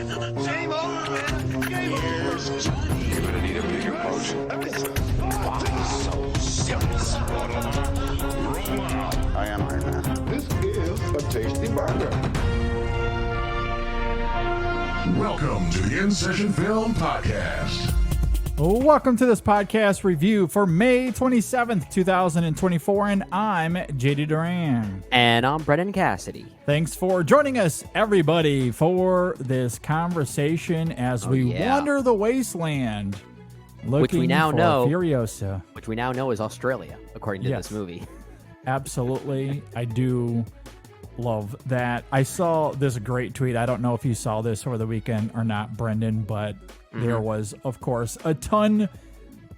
Game over, man. Game over. Johnny. You're gonna need a bigger potion. So serious. I am Iron Man. This is a tasty burger. Welcome to the In Session Film Podcast. Welcome to this podcast review for May 27th, 2024, and I'm JD Duran. And I'm Brennan Cassidy. Thanks for joining us, everybody, for this conversation as we wander the wasteland, looking which we now for know, Furiosa. Which we now know is Australia, according to this movie. Absolutely. I do love that. I saw this great tweet. I don't know if you saw this over the weekend or not, Brendan, but there was, of course, a ton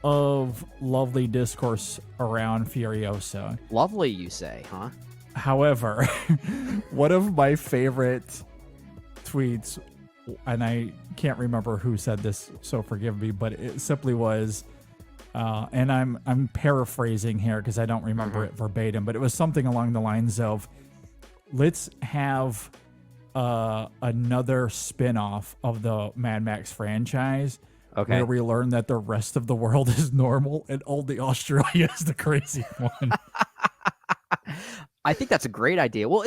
of lovely discourse around Furiosa. Lovely, you say, huh? However, one of my favorite tweets, and I can't remember who said this, so forgive me, but it simply was, and I'm paraphrasing here because I don't remember it verbatim, but it was something along the lines of, let's have another spin-off of the Mad Max franchise where we learn that the rest of the world is normal and only Australia is the crazy one. I think that's a great idea. Well,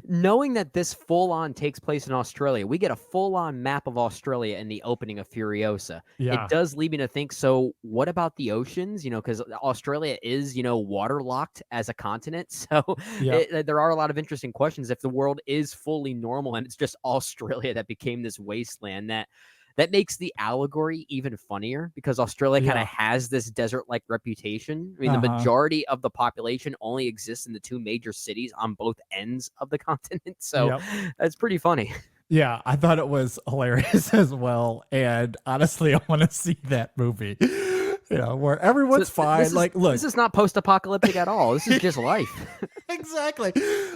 knowing that this full-on takes place in Australia, we get a full-on map of Australia in the opening of Furiosa. Yeah. It does lead me to think, so what about the oceans? You know, because Australia is, waterlocked as a continent. So there are a lot of interesting questions. If the world is fully normal and it's just Australia that became this wasteland, that makes the allegory even funnier because Australia kind of has this desert-like reputation. I mean, the majority of the population only exists in the two major cities on both ends of the continent. So that's pretty funny. Yeah, I thought it was hilarious as well. And honestly, I want to see that movie. Where everyone's fine. Look, this is not post-apocalyptic at all. This is just life. Exactly.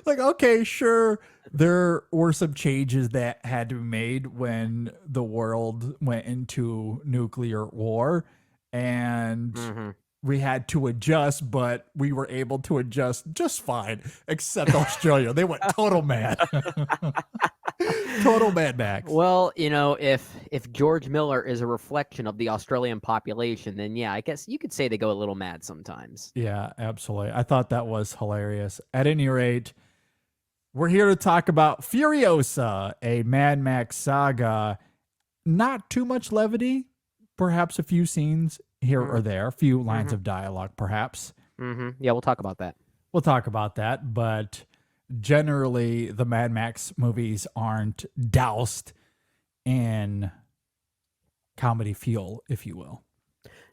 Like, okay, sure. There were some changes that had to be made when the world went into nuclear war, and we had to adjust, but we were able to adjust just fine, except Australia. They went total mad. Total Mad Max. Well, if George Miller is a reflection of the Australian population, then yeah, I guess you could say they go a little mad sometimes. Yeah, absolutely. I thought that was hilarious. At any rate, we're here to talk about Furiosa, a Mad Max saga. Not too much levity, perhaps a few scenes here or there, a few lines of dialogue, perhaps. Yeah, we'll talk about that. We'll talk about that, but generally the Mad Max movies aren't doused in comedy fuel, if you will.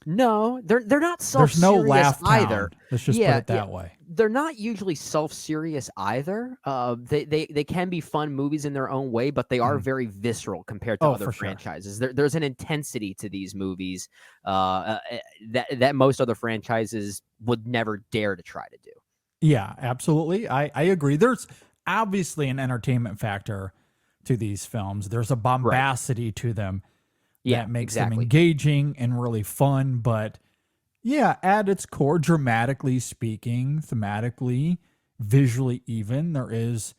No, they're not self-serious. There's no laugh either. Town. Let's just put it that way. They're not usually self-serious either. They can be fun movies in their own way, but they are very visceral compared to other franchises. There's an intensity to these movies that most other franchises would never dare to try to do. Yeah, absolutely. I agree. There's obviously an entertainment factor to these films. There's a bombacity to them that makes them engaging and really fun. But yeah, at its core, dramatically speaking, thematically, visually even, there is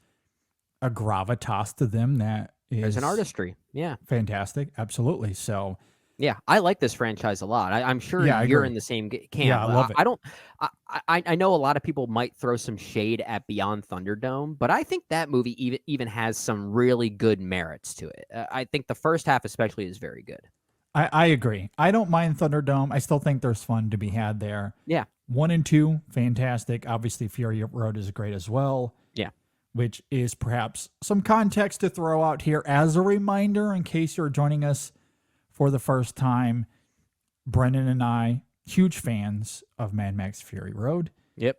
a gravitas to them that is... There's an artistry. Yeah. Fantastic. Absolutely. So... yeah, I like this franchise a lot. I'm sure you're in the same camp. Yeah, I love it. I know a lot of people might throw some shade at Beyond Thunderdome, but I think that movie even has some really good merits to it. I think the first half especially is very good. I agree. I don't mind Thunderdome. I still think there's fun to be had there. Yeah. 1 and 2, fantastic. Obviously, Fury Road is great as well. Yeah. Which is perhaps some context to throw out here as a reminder in case you're joining us for the first time. Brendan and I, huge fans of Mad Max Fury Road. Yep.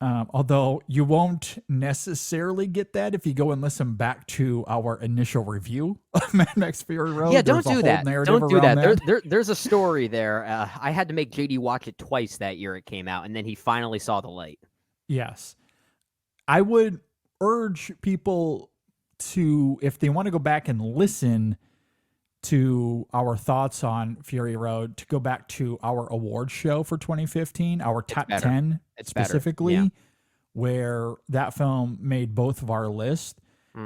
Although you won't necessarily get that if you go and listen back to our initial review of Mad Max Fury Road. Yeah, don't do that. Don't do that. There's a story there. I had to make JD watch it twice that year it came out, and then he finally saw the light. Yes. I would urge people to, if they want to go back and listen to our thoughts on Fury Road, to go back to our award show for 2015, our top 10 specifically, where that film made both of our lists,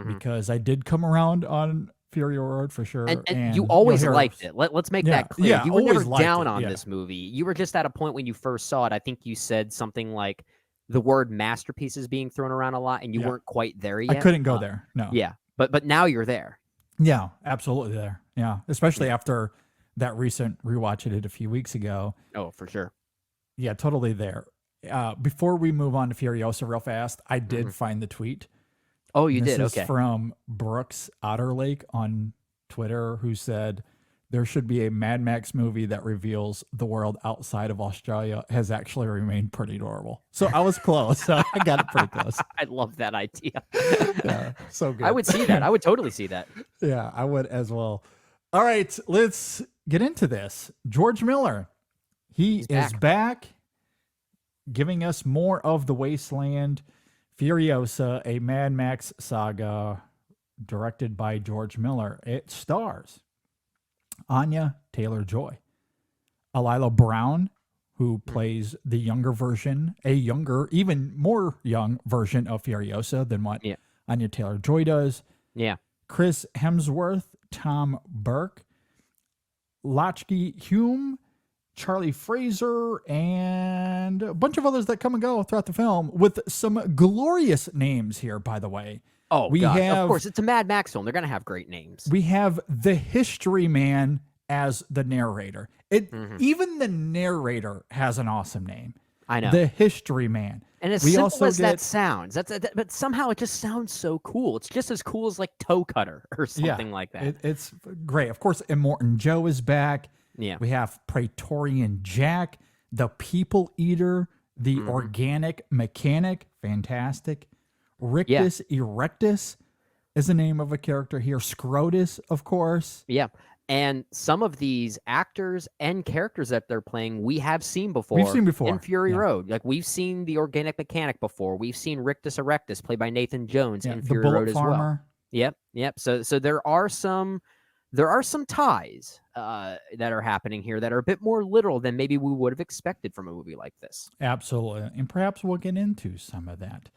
because I did come around on Fury Road for sure. And you you'll always hear liked us- it. Let's make Yeah, that clear. yeah, You were never always liked down it, on yeah. this movie. You were just at a point when you first saw it. I think you said something like the word masterpiece is being thrown around a lot, and you Yeah. weren't quite there I yet. couldn't go there. No. Yeah, but now you're there. Yeah, absolutely there. Yeah, especially after that recent rewatch I did a few weeks ago. Oh, for sure. Yeah, totally there. Before we move on to Furiosa real fast, I did find the tweet. Oh, you This did. is Okay. from Brooks Otterlake on Twitter, who said there should be a Mad Max movie that reveals the world outside of Australia has actually remained pretty normal. So I was close. So I got it pretty close. I love that idea. Yeah, so good. I would see that. I would totally see that. Yeah, I would as well. All right, let's get into this. George Miller, he is back, giving us more of The Wasteland. Furiosa, a Mad Max saga directed by George Miller. It stars Anya Taylor-Joy, Alila Brown, who plays the younger version, a younger, even more young version of Furiosa than what Anya Taylor-Joy does. Yeah. Chris Hemsworth, Tom Burke, Latchkey Hume, Charlie Fraser, and a bunch of others that come and go throughout the film with some glorious names here, by the way. Oh, God. Of course, it's a Mad Max film. They're going to have great names. We have the History Man as the narrator. Even the narrator has an awesome name. I know. The History Man. And as we simple also as get, that sounds, but somehow it just sounds so cool. It's just as cool as like Toe Cutter or something like that. It's great. Of course, Immortan Joe is back. Yeah. We have Praetorian Jack, the People Eater, the Organic Mechanic, fantastic. Rictus Erectus is the name of a character here. Scrotus, of course. Yeah. And some of these actors and characters that they're playing, we have seen before. We've seen before. In Fury Road. Like, we've seen the Organic Mechanic before. We've seen Rictus Erectus, played by Nathan Jones, in Fury Road as well. Yep. So there are some ties that are happening here that are a bit more literal than maybe we would have expected from a movie like this. Absolutely. And perhaps we'll get into some of that.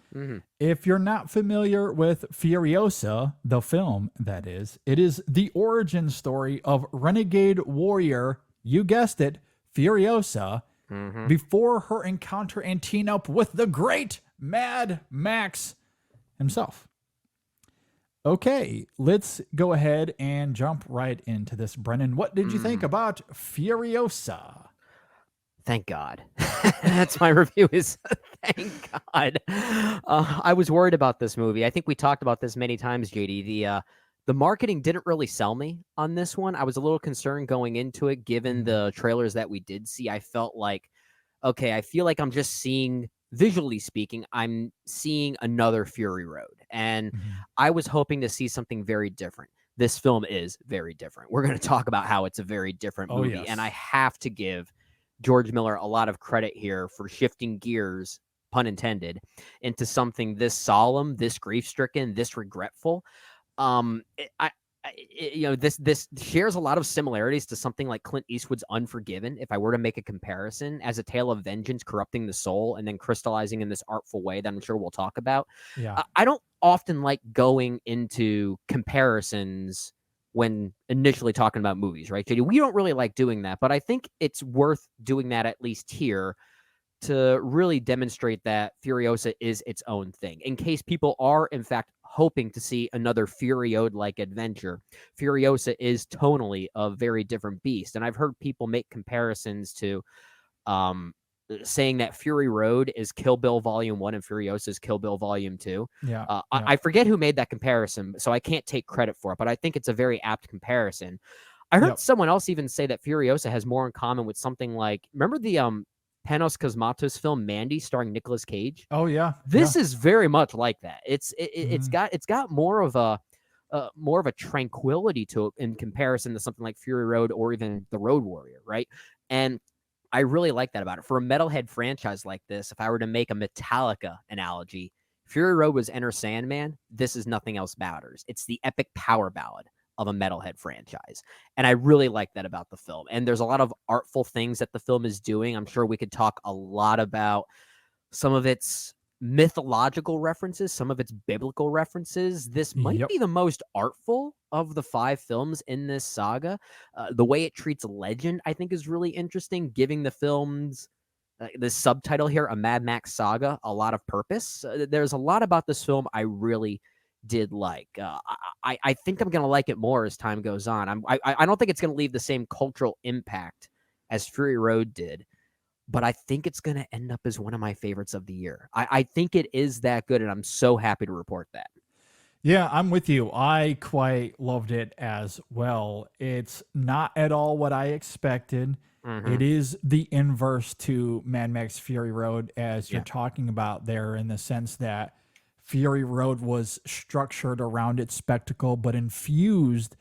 If you're not familiar with Furiosa, the film, that is, it is the origin story of renegade warrior, you guessed it, Furiosa, before her encounter and team up with the great Mad Max himself. Okay, let's go ahead and jump right into this. Brennan, what did you think about Furiosa? Thank God. That's my review is thank God. I was worried about this movie. I think we talked about this many times, JD. The marketing didn't really sell me on this one. I was a little concerned going into it, given the trailers that we did see. I felt like, okay, I feel like I'm just seeing, visually speaking, I'm seeing another Fury Road. And I was hoping to see something very different. This film is very different. We're going to talk about how it's a very different movie. Yes. And I have to give George Miller a lot of credit here for shifting gears, pun intended, into something this solemn, this grief-stricken, this regretful. This shares a lot of similarities to something like Clint Eastwood's Unforgiven. If I were to make a comparison, as a tale of vengeance corrupting the soul and then crystallizing in this artful way that I'm sure we'll talk about. Yeah. I don't often like going into comparisons when initially talking about movies, right, JD? We don't really like doing that, but I think it's worth doing that at least here to really demonstrate that Furiosa is its own thing. In case people are, in fact, hoping to see another Fury-like adventure, Furiosa is tonally a very different beast. And I've heard people make comparisons to saying that Fury Road is Kill Bill Volume 1 and Furiosa is Kill Bill Volume 2. Yeah. I forget who made that comparison, so I can't take credit for it, but I think it's a very apt comparison. I heard someone else even say that Furiosa has more in common with something like, remember the Panos Cosmatos film Mandy starring Nicolas Cage? Oh yeah. This is very much like that. It's got more of a tranquility to it in comparison to something like Fury Road or even The Road Warrior, right? And I really like that about it. For a metalhead franchise like this, if I were to make a Metallica analogy, Fury Road was Enter Sandman. This is Nothing Else Matters. It's the epic power ballad of a metalhead franchise. And I really like that about the film. And there's a lot of artful things that the film is doing. I'm sure we could talk a lot about some of its mythological references, some of its biblical references. This might Yep. be the most artful of the 5 films in this saga. The way it treats legend, I think, is really interesting, giving the films the subtitle here, a Mad Max Saga, a lot of purpose. There's a lot about this film I really did like. I think I'm going to like it more as time goes on. I don't think it's going to leave the same cultural impact as Fury Road did, but I think it's going to end up as one of my favorites of the year. I think it is that good, and I'm so happy to report that. Yeah, I'm with you. I quite loved it as well. It's not at all what I expected. It is the inverse to Mad Max Fury Road, as you're talking about there, in the sense that Fury Road was structured around its spectacle, but infused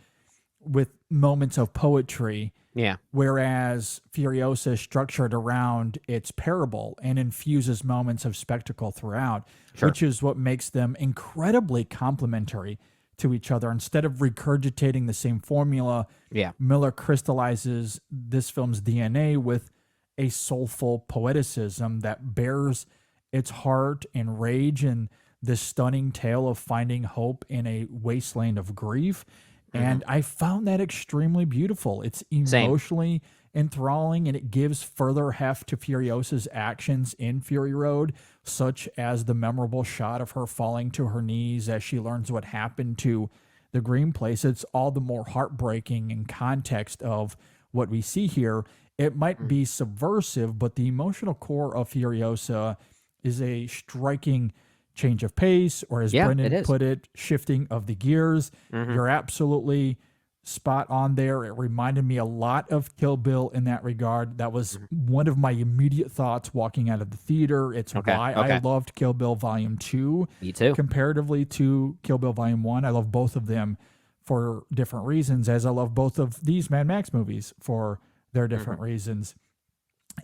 with moments of poetry. Yeah. Whereas Furiosa is structured around its parable and infuses moments of spectacle throughout, which is what makes them incredibly complementary to each other. Instead of regurgitating the same formula, Miller crystallizes this film's DNA with a soulful poeticism that bears its heart and rage in this stunning tale of finding hope in a wasteland of grief. And I found that extremely beautiful. It's emotionally enthralling, and it gives further heft to Furiosa's actions in Fury Road, such as the memorable shot of her falling to her knees as she learns what happened to the Green Place. It's all the more heartbreaking in context of what we see here. It might be subversive, but the emotional core of Furiosa is a striking change of pace, or as Brendan put it, shifting of the gears. You're absolutely spot on there. It reminded me a lot of Kill Bill in that regard. That was one of my immediate thoughts walking out of the theater. It's why I loved Kill Bill Volume 2. Me too. Comparatively to Kill Bill Volume 1. I love both of them for different reasons, as I love both of these Mad Max movies for their different reasons.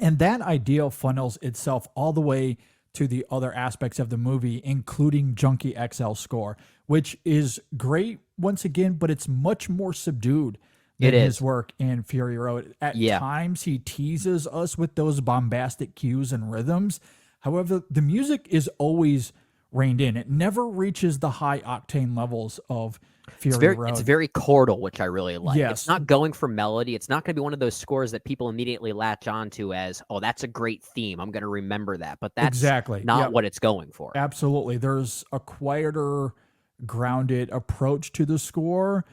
And that idea funnels itself all the way to the other aspects of the movie, including Junkie XL's score, which is great once again, but it's much more subdued than his work in Fury Road. At times, he teases us with those bombastic cues and rhythms. However, the music is always reined in. It never reaches the high octane levels of Fury Road. It's very chordal, which I really like. Yes. It's not going for melody. It's not going to be one of those scores that people immediately latch onto as, oh, that's a great theme, I'm going to remember that. But that's not what it's going for. Absolutely. There's a quieter, grounded approach to the score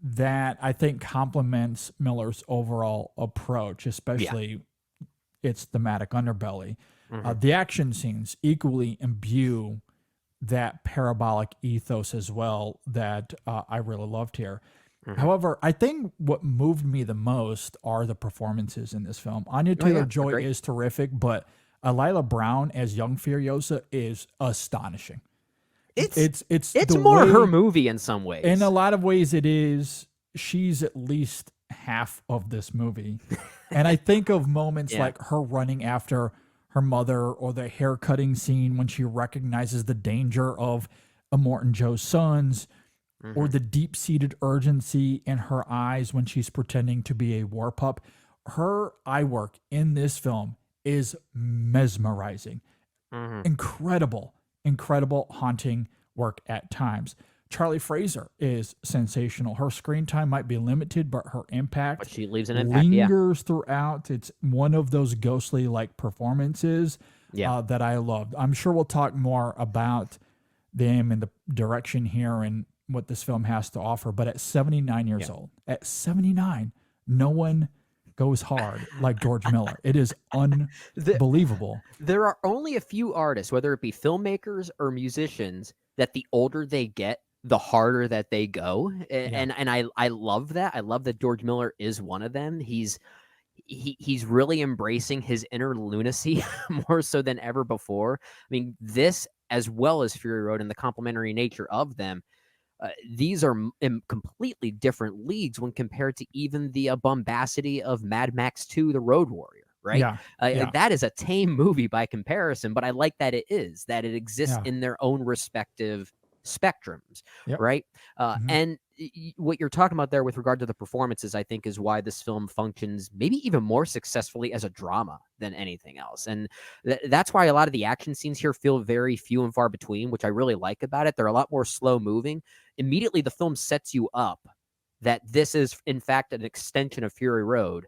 that I think complements Miller's overall approach, especially its thematic underbelly. The action scenes equally imbue that parabolic ethos as well that I really loved here. However, I think what moved me the most are the performances in this film. Anya Taylor-Joy is terrific, but Alila Brown as young Furiosa is astonishing. It's more her movie in some ways. In a lot of ways it is. She's at least half of this movie. And I think of moments like her running after her mother, or the hair cutting scene when she recognizes the danger of Immortan Joe's sons, or the deep-seated urgency in her eyes when she's pretending to be a war pup. Her eye work in this film is mesmerizing. Incredible, haunting work at times. Charlie Fraser is sensational. Her screen time might be limited, but her impact she leaves an impact, lingers throughout. It's one of those ghostly-like performances that I loved. I'm sure we'll talk more about them and the direction here and what this film has to offer. But at 79 years old, at 79, no one goes hard like George Miller. It is unbelievable. There are only a few artists, whether it be filmmakers or musicians, that the older they get, the harder that they go. And I love that. I love that George Miller is one of them. He's really embracing his inner lunacy more so than ever before. I mean, this, as well as Fury Road and the complementary nature of them, these are in completely different leagues when compared to even the bombacity of Mad Max 2, The Road Warrior, right? That is a tame movie by comparison, but I like that it exists in their own respective spectrums, right? And what you're talking about there with regard to the performances, I think, is why this film functions maybe even more successfully as a drama than anything else. And that's why a lot of the action scenes here feel very few and far between, which I really like about it. They're a lot more slow moving. Immediately, the film sets you up that this is, in fact, an extension of Fury Road,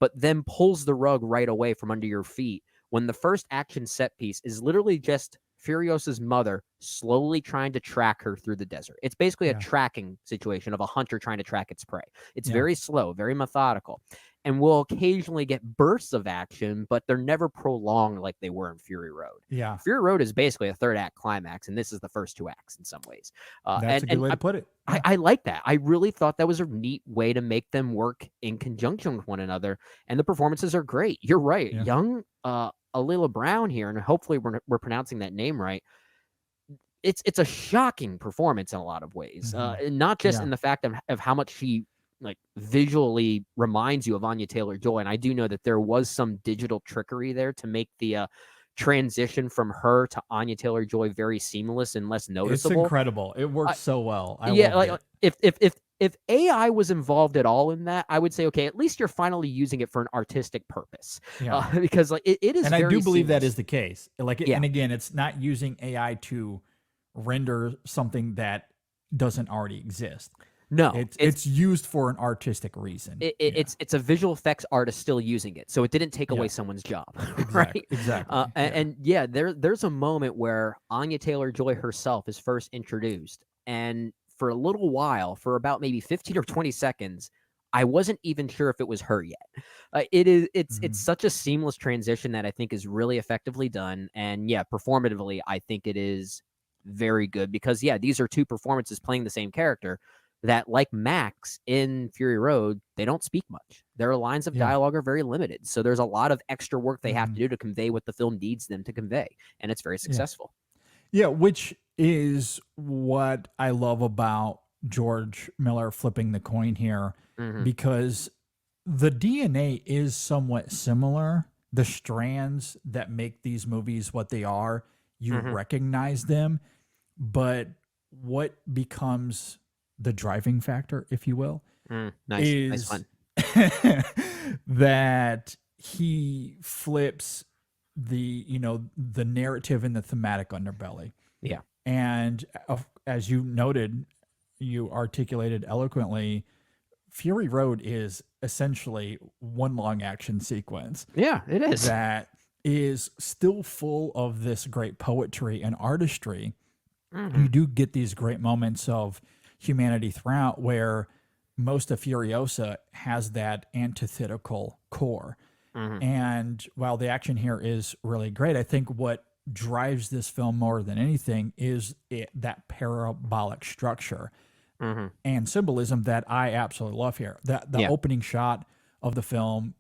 but then pulls the rug right away from under your feet when the first action set piece is literally just Furiosa's mother slowly trying to track her through the desert. It's basically a tracking situation of a hunter trying to track its prey. It's very slow, very methodical, and we'll occasionally get bursts of action, but they're never prolonged like they were in Fury Road. Yeah. Fury Road is basically a third act climax, and this is the first two acts in some ways. That's a good way to put it. I like that. I really thought that was a neat way to make them work in conjunction with one another, and the performances are great. You're right. Yeah. Young Alila Brown here, and hopefully we're pronouncing that name right. It's a shocking performance in a lot of ways, not just in the fact of how much she like visually reminds you of Anya Taylor-Joy, and I do know that there was some digital trickery there to make the transition from her to Anya Taylor-Joy very seamless and less noticeable. It's incredible. It works so well. If AI was involved at all in that, I would say, okay, at least you're finally using it for an artistic purpose. Yeah. Because like it is, and very I do believe seamless. that is the case. Like, and again, it's not using AI to render something that doesn't already exist. No, it's used for an artistic reason. It's a visual effects artist still using it, so it didn't take away someone's job, right? Exactly. And there's a moment where Anya Taylor-Joy herself is first introduced, and for a little while, for about maybe 15 or 20 seconds, I wasn't even sure if it was her yet. It's such a seamless transition that I think is really effectively done, and performatively, I think it is very good because these are two performances playing the same character that, like Max in Fury Road, they don't speak much. Their lines of dialogue are very limited. So there's a lot of extra work they have to do to convey what the film needs them to convey. And it's very successful. Yeah, which is what I love about George Miller flipping the coin here, because the DNA is somewhat similar. The strands that make these movies what they are, you recognize them, but what becomes the driving factor, if you will, Nice fun. that he flips the narrative and the thematic underbelly. Yeah. And as you noted, you articulated eloquently, Fury Road is essentially one long action sequence. Yeah, it is. That is still full of this great poetry and artistry. You do get these great moments of humanity throughout where most of Furiosa has that antithetical core. And while the action here is really great, I think what drives this film more than anything is that parabolic structure and symbolism that I absolutely love here. The opening shot of the film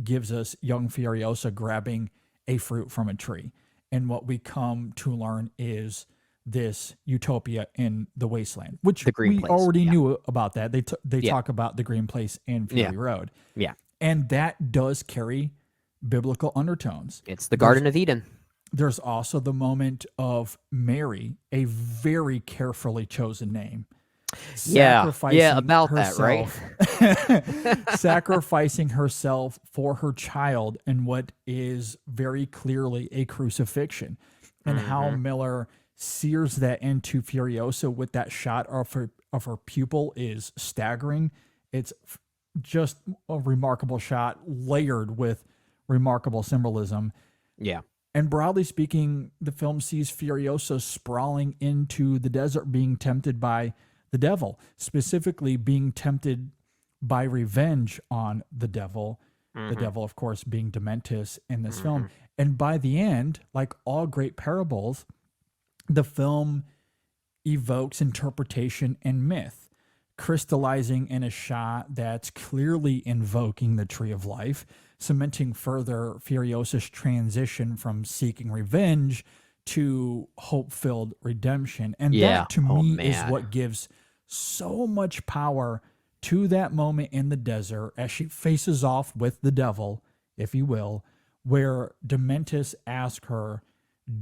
gives us young Furiosa grabbing a fruit from a tree. And what we come to learn is this utopia in the wasteland, which we already knew about that. They talk about the green place in Fury Road. Yeah. And that does carry biblical undertones. It's the Garden of Eden. There's also the moment of Mary, a very carefully chosen name. Yeah, about that, right? Sacrificing herself for her child in what is very clearly a crucifixion. And how Miller sears that into Furiosa with that shot of her pupil is staggering. It's just a remarkable shot layered with remarkable symbolism. Yeah. And broadly speaking, the film sees Furiosa sprawling into the desert, being tempted by the devil, specifically being tempted by revenge on the devil. The devil, of course, being Dementis in this film. And by the end, like all great parables, the film evokes interpretation and myth, crystallizing in a shot that's clearly invoking the Tree of Life, cementing further Furiosa's transition from seeking revenge to hope-filled redemption. And that, to me, is what gives so much power to that moment in the desert as she faces off with the devil, if you will, where Dementis asks her,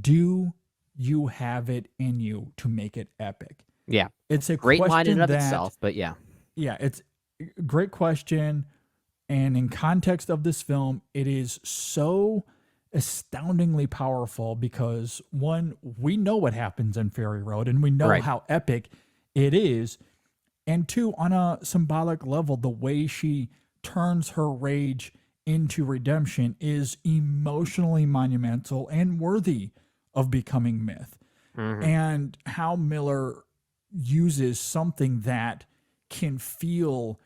do you have it in you to make it epic? Yeah. It's a Great line in question and of that, itself, but yeah. yeah, it's a great question. And in context of this film, it is so astoundingly powerful because one, we know what happens in Fury Road and we know Right. how epic it is. And two, on a symbolic level, the way she turns her rage into redemption is emotionally monumental and worthy of becoming myth. Mhm. And how Miller uses something that can feel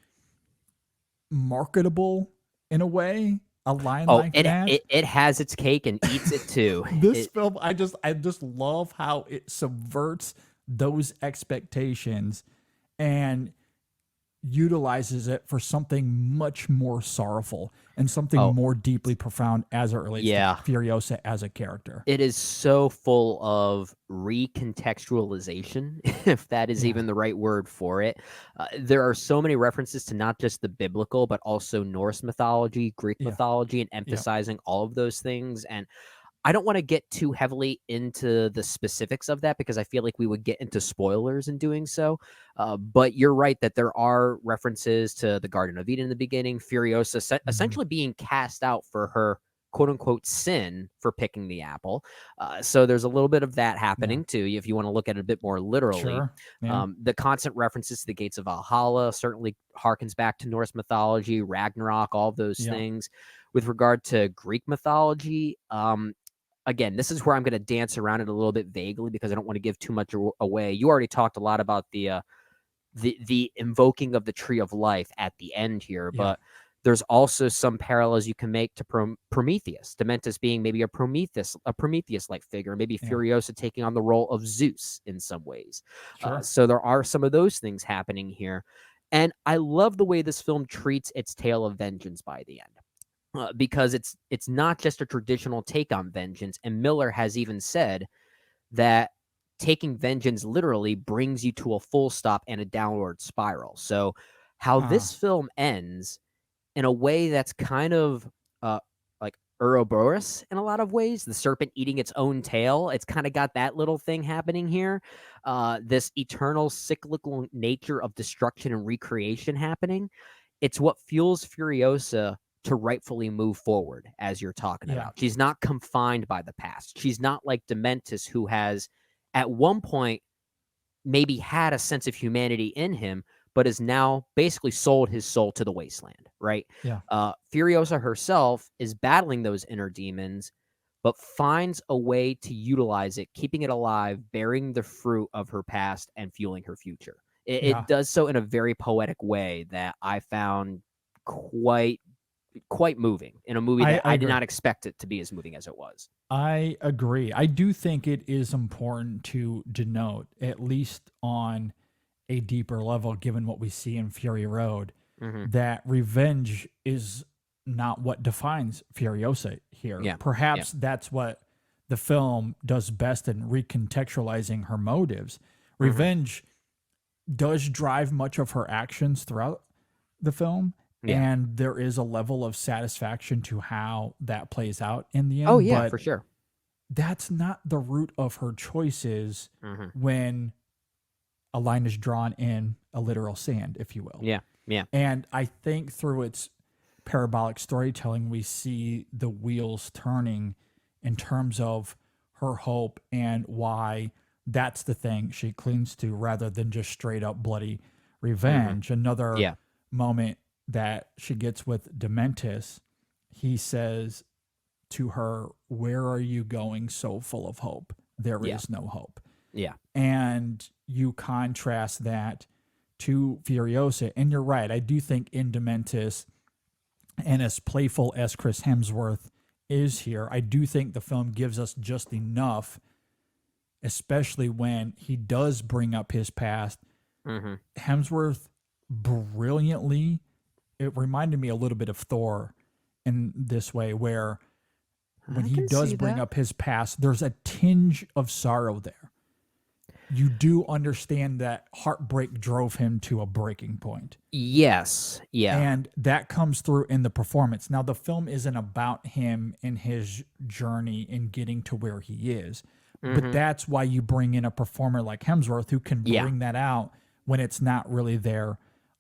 marketable in a way, a line Oh, like it that. it it has its cake and eats it too. This It film, I just love how it subverts those expectations and utilizes it for something much more sorrowful and something oh, more deeply profound as it relates to yeah. Furiosa as a character. It is so full of recontextualization, if that is Yeah. even the right word for it. There are so many references to not just the biblical, but also Norse mythology, Greek Yeah. mythology, and Yeah. emphasizing all of those things. And I don't want to get too heavily into the specifics of that because I feel like we would get into spoilers in doing so. But you're right that there are references to the Garden of Eden in the beginning, Furiosa Mhm. essentially being cast out for her quote unquote sin for picking the apple. So there's a little bit of that Yeah. happening too, if you want to look at it a bit more literally. Sure. Yeah. The constant references to the gates of Valhalla certainly harkens back to Norse mythology, Ragnarok, all of those Yeah. things. With regard to Greek mythology, again, this is where I'm going to dance around it a little bit vaguely because I don't want to give too much away. You already talked a lot about the invoking of the tree of life at the end here, Yeah. but there's also some parallels you can make to Prometheus, Dementus being maybe a Prometheus like figure, maybe Yeah. Furiosa taking on the role of Zeus in some ways. Sure. So there are some of those things happening here, and I love the way this film treats its tale of vengeance by the end. Because it's not just a traditional take on vengeance, and Miller has even said that taking vengeance literally brings you to a full stop and a downward spiral. So, how Ah. this film ends in a way that's kind of uh, like Ouroboros in a lot of ways, the serpent eating its own tail. It's kind of got that little thing happening here. This eternal cyclical nature of destruction and recreation happening. It's what fuels Furiosa to rightfully move forward, as you're talking Yeah. about. She's not confined by the past. She's not like Dementus, who has at one point maybe had a sense of humanity in him, but has now basically sold his soul to the wasteland, right? Yeah. Furiosa herself is battling those inner demons, but finds a way to utilize it, keeping it alive, bearing the fruit of her past and fueling her future. It Yeah. does so in a very poetic way that I found quite moving in a movie that I I did agree. not expect it to be as moving as it was. I agree. I do think it is important to denote, at least on a deeper level, given what we see in Fury Road, Mhm. that revenge is not what defines Furiosa here. Yeah. Perhaps that's what the film does best in recontextualizing her motives. Mhm. Revenge does drive much of her actions throughout the film, Yeah. and there is a level of satisfaction to how that plays out in the Oh end, yeah, but for sure. that's not the root of her choices Mhm. when a line is drawn in a literal sand, if you will. Yeah. Yeah. And I think through its parabolic storytelling, we see the wheels turning in terms of her hope and why that's the thing she clings to rather than just straight up bloody Mhm. revenge. Another Yeah. moment that she gets with Dementus, he says to her, "Where are you going so full of hope? There Yeah. is no hope." Yeah. And you contrast that to Furiosa. And you're right. I do think in Dementis, and as playful as Chris Hemsworth is here, I do think the film gives us just enough, especially when he does bring up his past. Mhm. Hemsworth brilliantly, it reminded me a little bit of Thor in this way, where when I he can does see bring that. up his past, there's a tinge of sorrow there. You do understand that heartbreak drove him to a breaking point. Yes. Yeah. And that comes through in the performance. Now, the film isn't about him and his journey in getting to where he is, But that's why you bring in a performer like Hemsworth who can Yeah. bring that out when it's not really there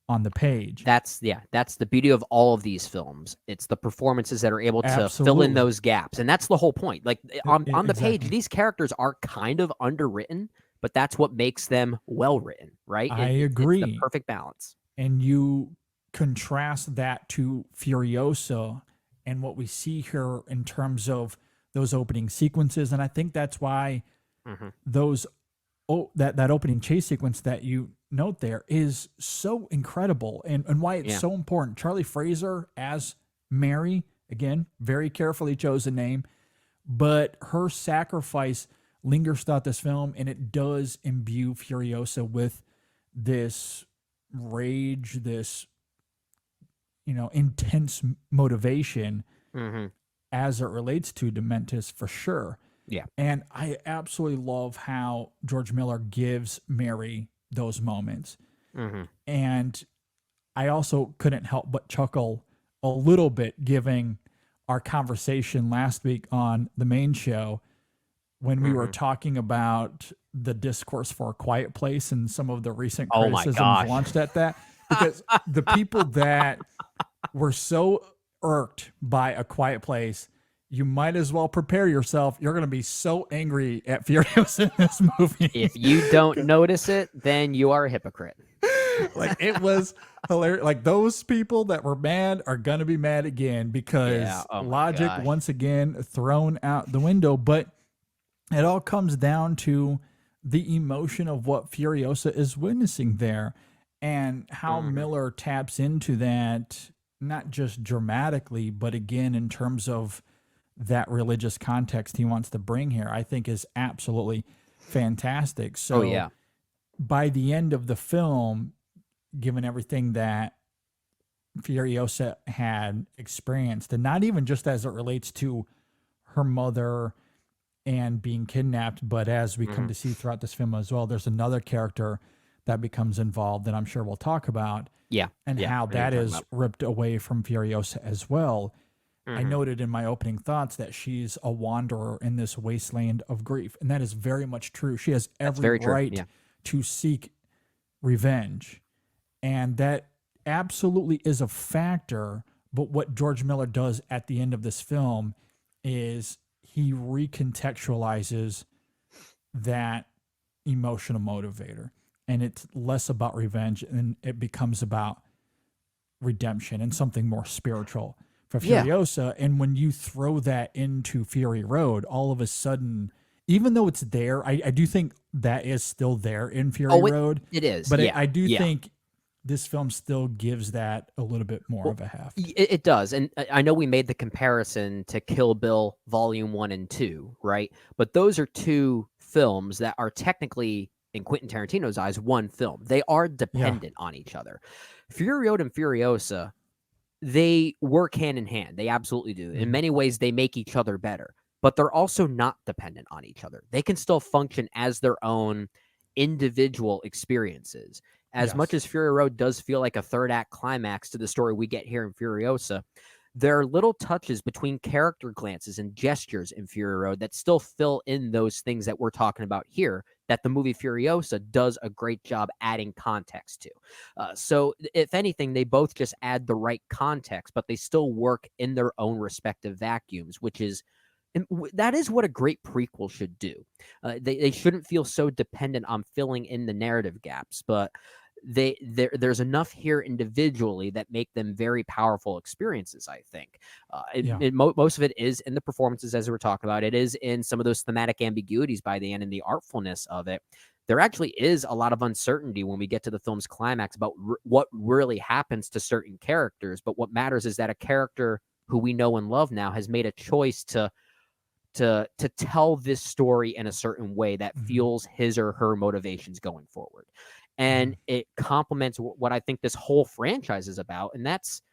on the page. That's the beauty of all of these films. It's the performances that are able to fill Absolutely. in those gaps, and that's the whole point. Like on the page, exactly. these characters are kind of underwritten, but that's what makes them well written, right? I It's the agree. perfect balance. And you contrast that to Furiosa and what we see here in terms of those opening sequences. And I think that's why those that opening chase sequence that you note there is so incredible, and why it's so important. Charlie Fraser as Mary, again, very carefully chosen name, but her sacrifice lingers throughout this film, and it does imbue Furiosa with this rage, this intense motivation as it relates to Dementis, for sure. Yeah. And I absolutely love how George Miller gives Mary those moments. And I also couldn't help but chuckle a little bit, giving our conversation last week on the main show when we were talking about the discourse for A Quiet Place and some of the recent Oh my criticisms gosh. launched at that. Because the people that were so irked by A Quiet Place, you might as well prepare yourself. You're going to be so angry at Furiosa in this movie. If you don't notice it, then you are a hypocrite. Like, it was hilarious. Like, those people that were mad are going to be mad again because Oh my logic gosh. once again thrown out the window. But it all comes down to the emotion of what Furiosa is witnessing there, and how Miller taps into that, not just dramatically, but again, in terms of that religious context he wants to bring here, I think is absolutely fantastic. So by the end of the film, given everything that Furiosa had experienced, and not even just as it relates to her mother and being kidnapped, but as we come to see throughout this film as well, there's another character that becomes involved that I'm sure we'll talk about. And how that is ripped away from Furiosa as well. I noted in my opening thoughts that she's a wanderer in this wasteland of grief, and that is very much true. She has every right to seek revenge, and that absolutely is a factor. But what George Miller does at the end of this film is he recontextualizes that emotional motivator, and it's less about revenge and it becomes about redemption and something more spiritual for Furiosa. And when you throw that into Fury Road, all of a sudden, even though it's there, I do think that is still there in Fury Road. It is. But I do think this film still gives that a little bit more of a heft. It does. And I know we made the comparison to Kill Bill Volume 1 and 2, right? But those are two films that are technically, in Quentin Tarantino's eyes, one film. They are dependent on each other. Fury Road and Furiosa, they work hand in hand. They absolutely do. In many ways, they make each other better, but they're also not dependent on each other. They can still function as their own individual experiences. As much as Fury Road does feel like a third act climax to the story we get here in Furiosa, there are little touches between character glances and gestures in Fury Road that still fill in those things that we're talking about here, that the movie Furiosa does a great job adding context to. So if anything, they both just add the right context, but they still work in their own respective vacuums, which is, and that is what a great prequel should do. They shouldn't feel so dependent on filling in the narrative gaps, but there's enough here individually that make them very powerful experiences, I think. Most of it is in the performances, as we were talking about. It is in some of those thematic ambiguities by the end and the artfulness of it. There actually is a lot of uncertainty when we get to the film's climax about what really happens to certain characters. But what matters is that a character who we know and love now has made a choice to tell this story in a certain way that fuels his or her motivations going forward. And it complements what I think this whole franchise is about, and that's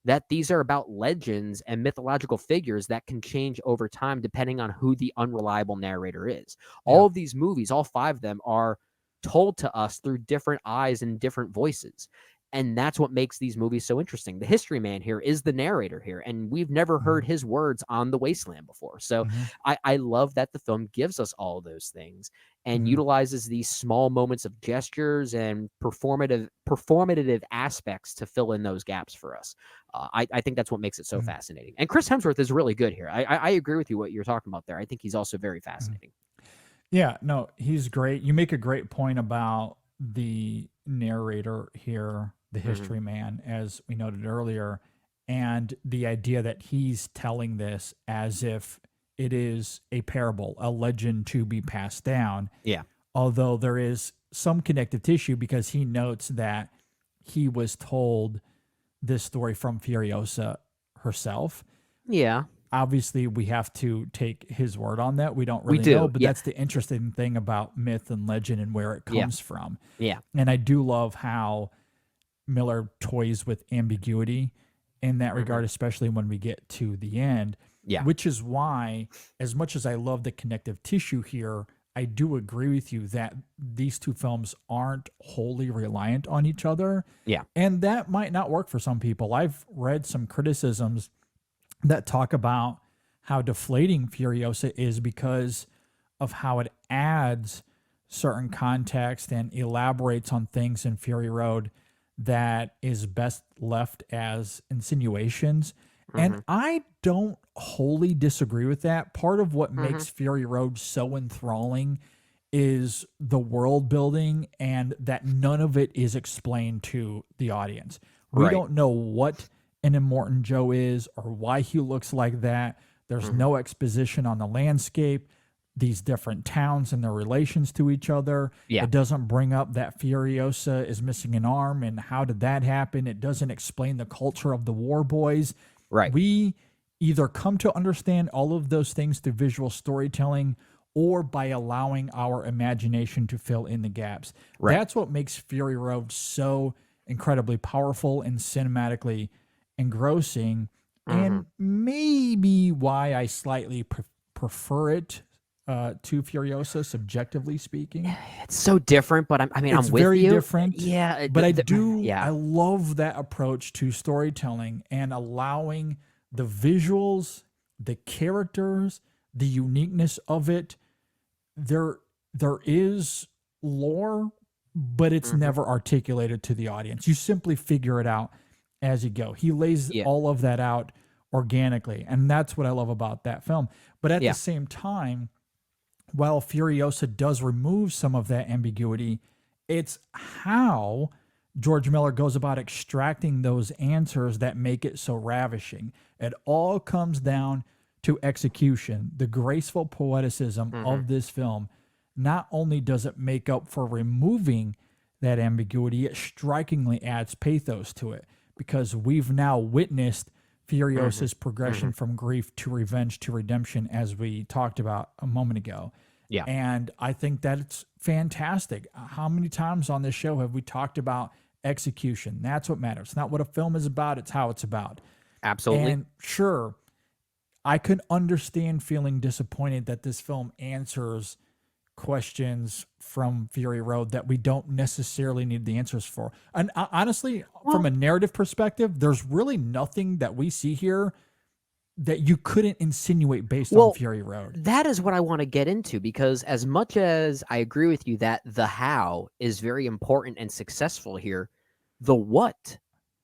that these are about legends and mythological figures that can change over time depending on who the unreliable narrator is. All of these movies, all five of them, are told to us through different eyes and different voices. And that's what makes these movies so interesting. The history man here is the narrator here, and we've never heard his words on the wasteland before. So I love that the film gives us all of those things and utilizes these small moments of gestures and performative aspects to fill in those gaps for us. I think that's what makes it so fascinating. And Chris Hemsworth is really good here. I agree with you what you're talking about there. I think he's also very fascinating. Yeah, no, he's great. You make a great point about the narrator here, the history man, as we noted earlier, and the idea that he's telling this as if it is a parable, a legend to be passed down. Yeah. Although there is some connective tissue because he notes that he was told this story from Furiosa herself. Yeah. Obviously, we have to take his word on that. We don't really know, but that's the interesting thing about myth and legend and where it comes from. Yeah. And I do love how Miller toys with ambiguity in that regard, especially when we get to the end. Yeah. Which is why, as much as I love the connective tissue here, I do agree with you that these two films aren't wholly reliant on each other. Yeah. And that might not work for some people. I've read some criticisms that talk about how deflating Furiosa is because of how it adds certain context and elaborates on things in Fury Road that is best left as insinuations. And I don't wholly disagree with that. Part of what makes Fury Road so enthralling is the world building and that none of it is explained to the audience. We don't know what an Immortan Joe is or why he looks like that. There's no exposition on the landscape, these different towns and their relations to each other. Yeah. It doesn't bring up that Furiosa is missing an arm and how did that happen. It doesn't explain the culture of the War Boys. Right. We either come to understand all of those things through visual storytelling or by allowing our imagination to fill in the gaps. Right. That's what makes Fury Road so incredibly powerful and cinematically engrossing, and maybe why I slightly prefer it to Furiosa, subjectively speaking. It's so different, but I mean, It's I'm with very you. different. Yeah, But I love that approach to storytelling and allowing the visuals, the characters, the uniqueness of it. There is lore, but it's never articulated to the audience. You simply figure it out as you go. He lays all of that out organically, and that's what I love about that film. But at the same time, while Furiosa does remove some of that ambiguity, it's how George Miller goes about extracting those answers that make it so ravishing. It all comes down to execution, the graceful poeticism of this film. Not only does it make up for removing that ambiguity, it strikingly adds pathos to it, because we've now witnessed Furiosa's progression from grief to revenge to redemption, as we talked about a moment ago. Yeah. And I think that it's fantastic. How many times on this show have we talked about execution? That's what matters. It's not what a film is about, it's how it's about. Absolutely. And sure, I could understand feeling disappointed that this film answers questions from Fury Road that we don't necessarily need the answers for. And honestly, from a narrative perspective, there's really nothing that we see here that you couldn't insinuate based on Fury Road. That is what I want to get into, because as much as I agree with you that the how is very important and successful here, the what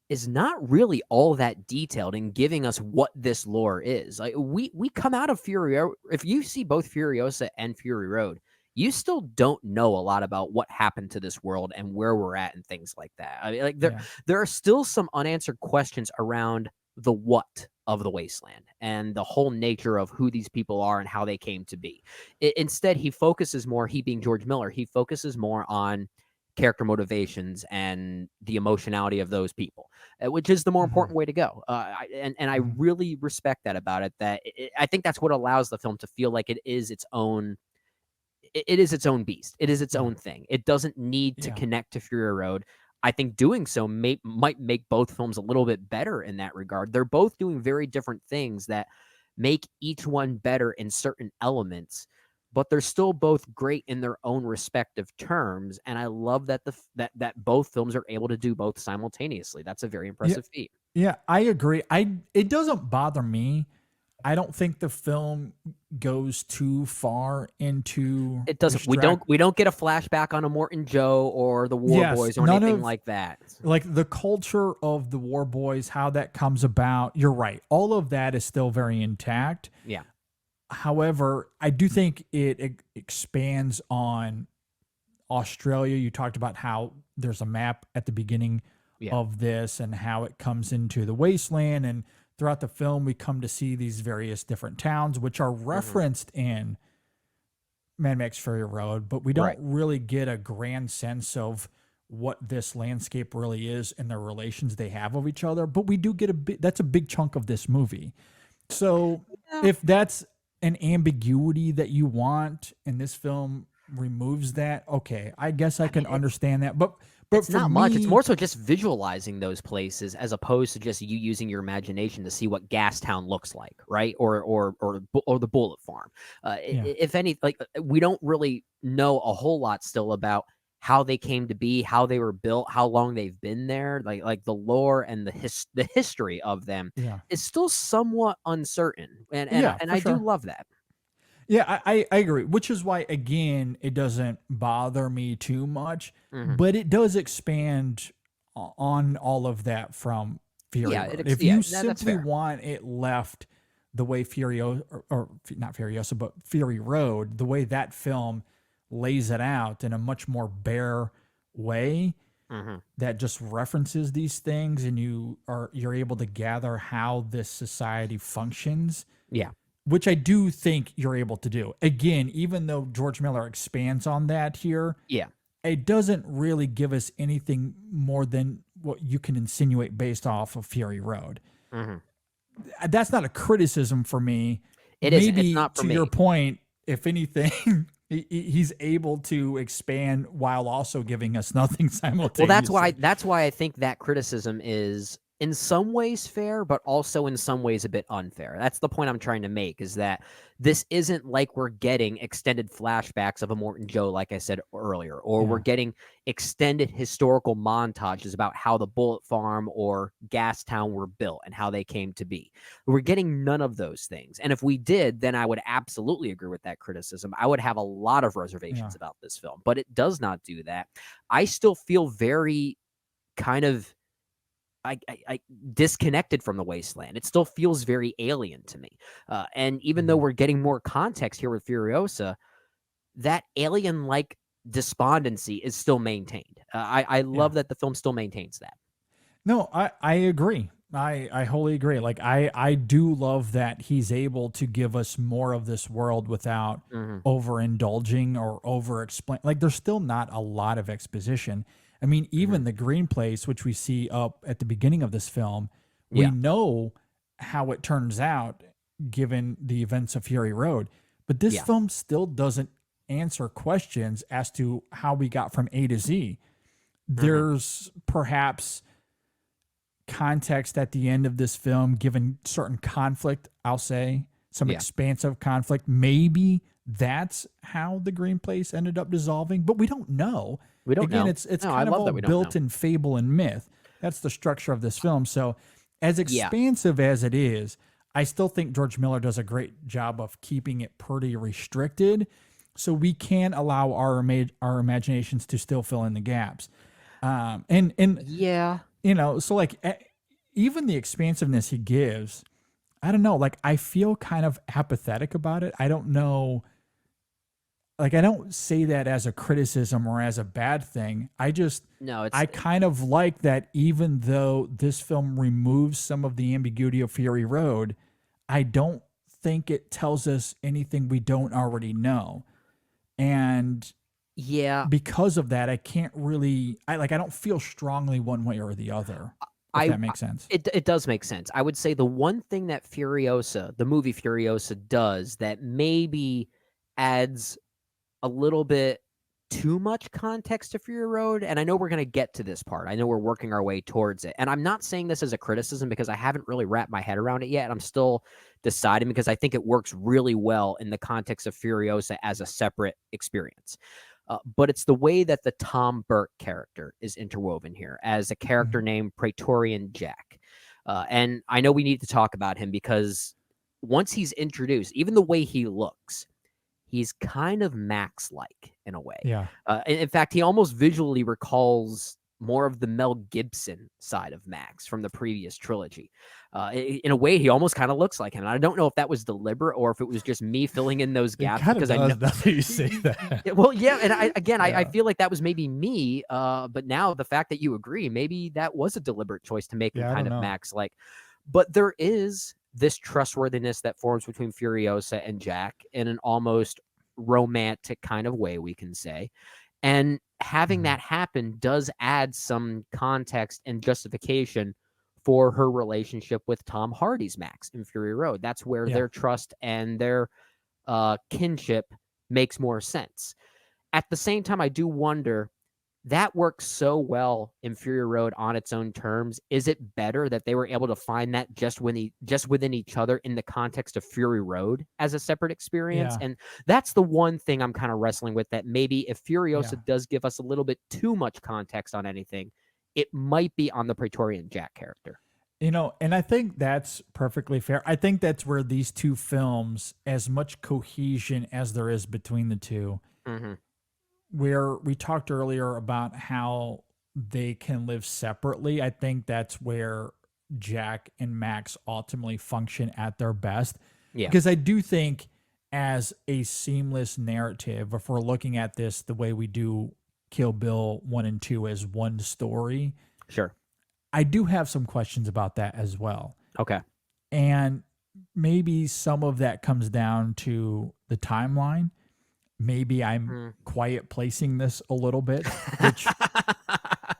is not really all that detailed in giving us what this lore is. Like we come out of Fury. If you see both Furiosa and Fury Road, you still don't know a lot about what happened to this world and where we're at and things like that. I mean, like there are still some unanswered questions around the what of the wasteland and the whole nature of who these people are and how they came to be. Instead, he focuses more, he being George Miller, he focuses more on character motivations and the emotionality of those people, which is the more important way to go. And I really respect that about it. I think that's what allows the film to feel like it is its own. It is its own beast. It is its own thing. It doesn't need to connect to Fury Road. I think doing so might make both films a little bit better in that regard. They're both doing very different things that make each one better in certain elements. but they're still both great in their own respective terms. And I love that that both films are able to do both simultaneously. That's a very impressive feat. Yeah, I agree. It doesn't bother me. I don't think the film goes too far into It doesn't. We don't get a flashback on a Morton Joe or the War Boys or anything like that. Like the culture of the War Boys, how that comes about. You're right. All of that is still very intact. Yeah. However, I do think it expands on Australia. You talked about how there's a map at the beginning of this and how it comes into the wasteland, and throughout the film we come to see these various different towns which are referenced in Mad Max Fury Road, but we don't really get a grand sense of what this landscape really is and the relations they have of each other. But we do get that's a big chunk of this movie. So if that's an ambiguity that you want and this film removes that, okay, I guess I can understand that. But it's not much. It's more so just visualizing those places as opposed to just you using your imagination to see what Gastown looks like, right? Or the Bullet Farm. If any, like we don't really know a whole lot still about how they came to be, how they were built, how long they've been there. Like the lore and the history of them is still somewhat uncertain, and I do love that. Yeah, I agree, which is why, again, it doesn't bother me too much, but it does expand on all of that from Fury Road. If you simply want it left the way Furiosa, or not Furiosa, but Fury Road, the way that film lays it out in a much more bare way that just references these things, and you're able to gather how this society functions. Yeah. Which I do think you're able to do. Again, even though George Miller expands on that here, it doesn't really give us anything more than what you can insinuate based off of Fury Road. That's not a criticism for me. Maybe it's not for me. Your point, if anything, he's able to expand while also giving us nothing simultaneously. Well, that's why I think that criticism is in some ways fair, but also in some ways a bit unfair. That's the point I'm trying to make, is that this isn't like we're getting extended flashbacks of a Morton Joe, like I said earlier, or we're getting extended historical montages about how the Bullet Farm or Gastown were built and how they came to be. We're getting none of those things. And if we did, then I would absolutely agree with that criticism. I would have a lot of reservations about this film, but it does not do that. I still feel very kind of I disconnected from the wasteland. It still feels very alien to me. And even though we're getting more context here with Furiosa, that alien-like despondency is still maintained. I love that the film still maintains that. No, I agree. I wholly agree. Like I do love that he's able to give us more of this world without overindulging or over-explain. Like there's still not a lot of exposition. I mean, even the green place, which we see up at the beginning of this film, we know how it turns out given the events of Fury Road. But this film still doesn't answer questions as to how we got from A to Z. There's perhaps context at the end of this film, given certain conflict, I'll say, some expansive conflict. Maybe that's how the green place ended up dissolving, but we don't know. We don't know. It's kind of all built in fable and myth. That's the structure of this film. So as expansive as it is, I still think George Miller does a great job of keeping it pretty restricted, so we can allow our imaginations to still fill in the gaps. And you know, so like even the expansiveness he gives, I don't know, like I feel kind of apathetic about it. I don't know. Like, I don't say that as a criticism or as a bad thing. I kind of like that even though this film removes some of the ambiguity of Fury Road, I don't think it tells us anything we don't already know. And because of that, I can't really, I don't feel strongly one way or the other. If that makes sense. It does make sense. I would say the one thing that Furiosa, the movie Furiosa, does that maybe adds a little bit too much context to Fury Road, and I know we're going to get to this part. I know we're working our way towards it, and I'm not saying this as a criticism because I haven't really wrapped my head around it yet. I'm still deciding because I think it works really well in the context of Furiosa as a separate experience. But it's the way that the Tom Burke character is interwoven here as a character named Praetorian Jack. And I know we need to talk about him because once he's introduced, even the way he looks, he's kind of Max-like in a way. Yeah. In fact, he almost visually recalls more of the Mel Gibson side of Max from the previous trilogy. In a way, he almost kind of looks like him. And I don't know if that was deliberate or if it was just me filling in those gaps. Because I know that you say that. Well, yeah, and I feel like that was maybe me. But now the fact that you agree, maybe that was a deliberate choice to make him kind of Max-like. But there is this trustworthiness that forms between Furiosa and Jack in an almost romantic kind of way, we can say. And having that happen does add some context and justification for her relationship with Tom Hardy's Max in Fury Road. That's where their trust and their kinship makes more sense. At the same time, I do wonder, that works so well in Fury Road on its own terms. Is it better that they were able to find that just within each other in the context of Fury Road as a separate experience? Yeah. And that's the one thing I'm kind of wrestling with, that maybe if Furiosa does give us a little bit too much context on anything, it might be on the Praetorian Jack character. You know, and I think that's perfectly fair. I think that's where these two films, as much cohesion as there is between the two, where we talked earlier about how they can live separately, I think that's where Jack and Max ultimately function at their best. Yeah. Because I do think as a seamless narrative, if we're looking at this the way we do Kill Bill 1 and 2 as one story, Sure. I do have some questions about that as well. Okay. And maybe some of that comes down to the timeline. Maybe I'm quiet placing this a little bit, which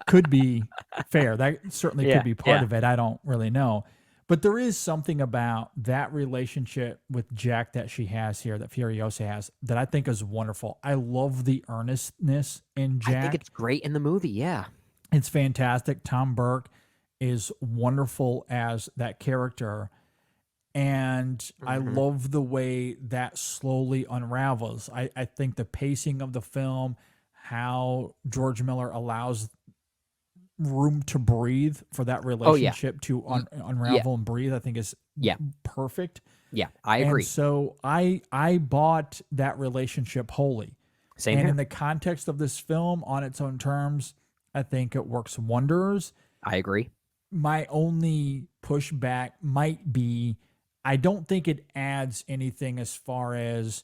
could be fair. That certainly could be part of it. I don't really know. But there is something about that relationship with Jack that she has here, that Furiosa has, that I think is wonderful. I love the earnestness in Jack. I think it's great in the movie, yeah. It's fantastic. Tom Burke is wonderful as that character. And I love the way that slowly unravels. I think the pacing of the film, how George Miller allows room to breathe for that relationship to unravel and breathe, I think is perfect. Yeah, I agree. And so I bought that relationship wholly. Same and here. In the context of this film, on its own terms, I think it works wonders. I agree. My only pushback might be, I don't think it adds anything as far as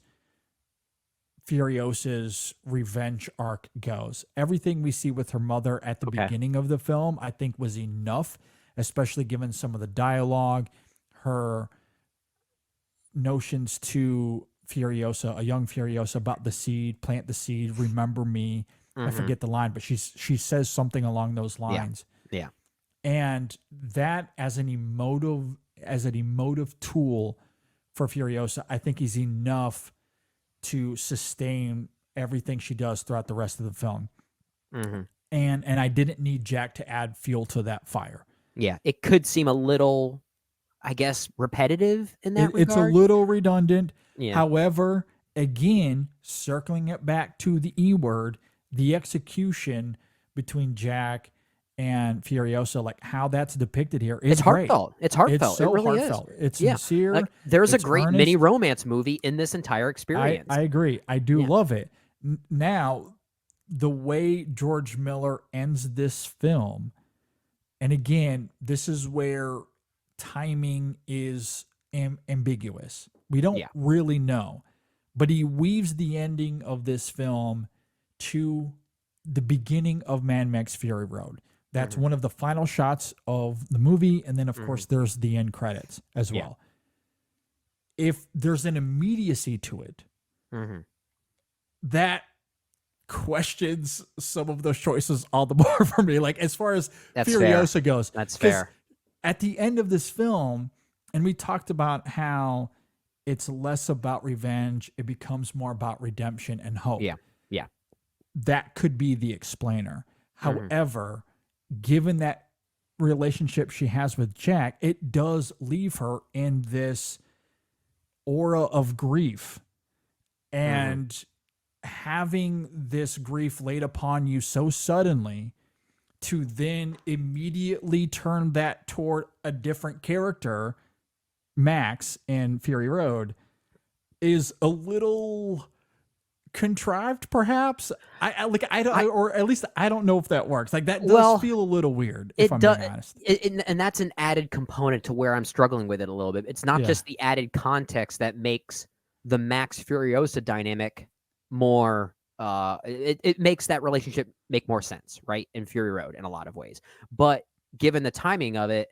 Furiosa's revenge arc goes. Everything we see with her mother at the beginning of the film, I think, was enough, especially given some of the dialogue, her notions to Furiosa, a young Furiosa, about the seed, plant the seed, remember me. I forget the line, but she says something along those lines. Yeah. And that as an emotive tool for Furiosa, I think is enough to sustain everything she does throughout the rest of the film. And I didn't need Jack to add fuel to that fire. Yeah, it could seem a little, I guess, repetitive in that regard. It's a little redundant. Yeah. However, again, circling it back to the E word, the execution between Jack and Furiosa, like how that's depicted here, is it's heartfelt. Great. It's heartfelt. It's so it really heartfelt. is. It's sincere. Like, there's a it's great earnest. mini romance movie in this entire experience. I agree. I do love it. Now, the way George Miller ends this film, and again, this is where timing is ambiguous. We don't really know, but he weaves the ending of this film to the beginning of Mad Max Fury Road. That's one of the final shots of the movie. And then, of course, there's the end credits as well. If there's an immediacy to it, that questions some of those choices all the more for me. Like, as far as Furiosa goes. That's fair. At the end of this film, and we talked about how it's less about revenge, it becomes more about redemption and hope. Yeah. that could be the explainer. However, given that relationship she has with Jack, it does leave her in this aura of grief. And having this grief laid upon you so suddenly, to then immediately turn that toward a different character, Max in Fury Road, is a little contrived, perhaps. I don't, or at least I don't know if that works. Like, that does feel a little weird, if I'm being honest. And that's an added component to where I'm struggling with it a little bit. It's not just the added context that makes the Max Furiosa dynamic more. It makes that relationship make more sense, right, in Fury Road in a lot of ways. But given the timing of it,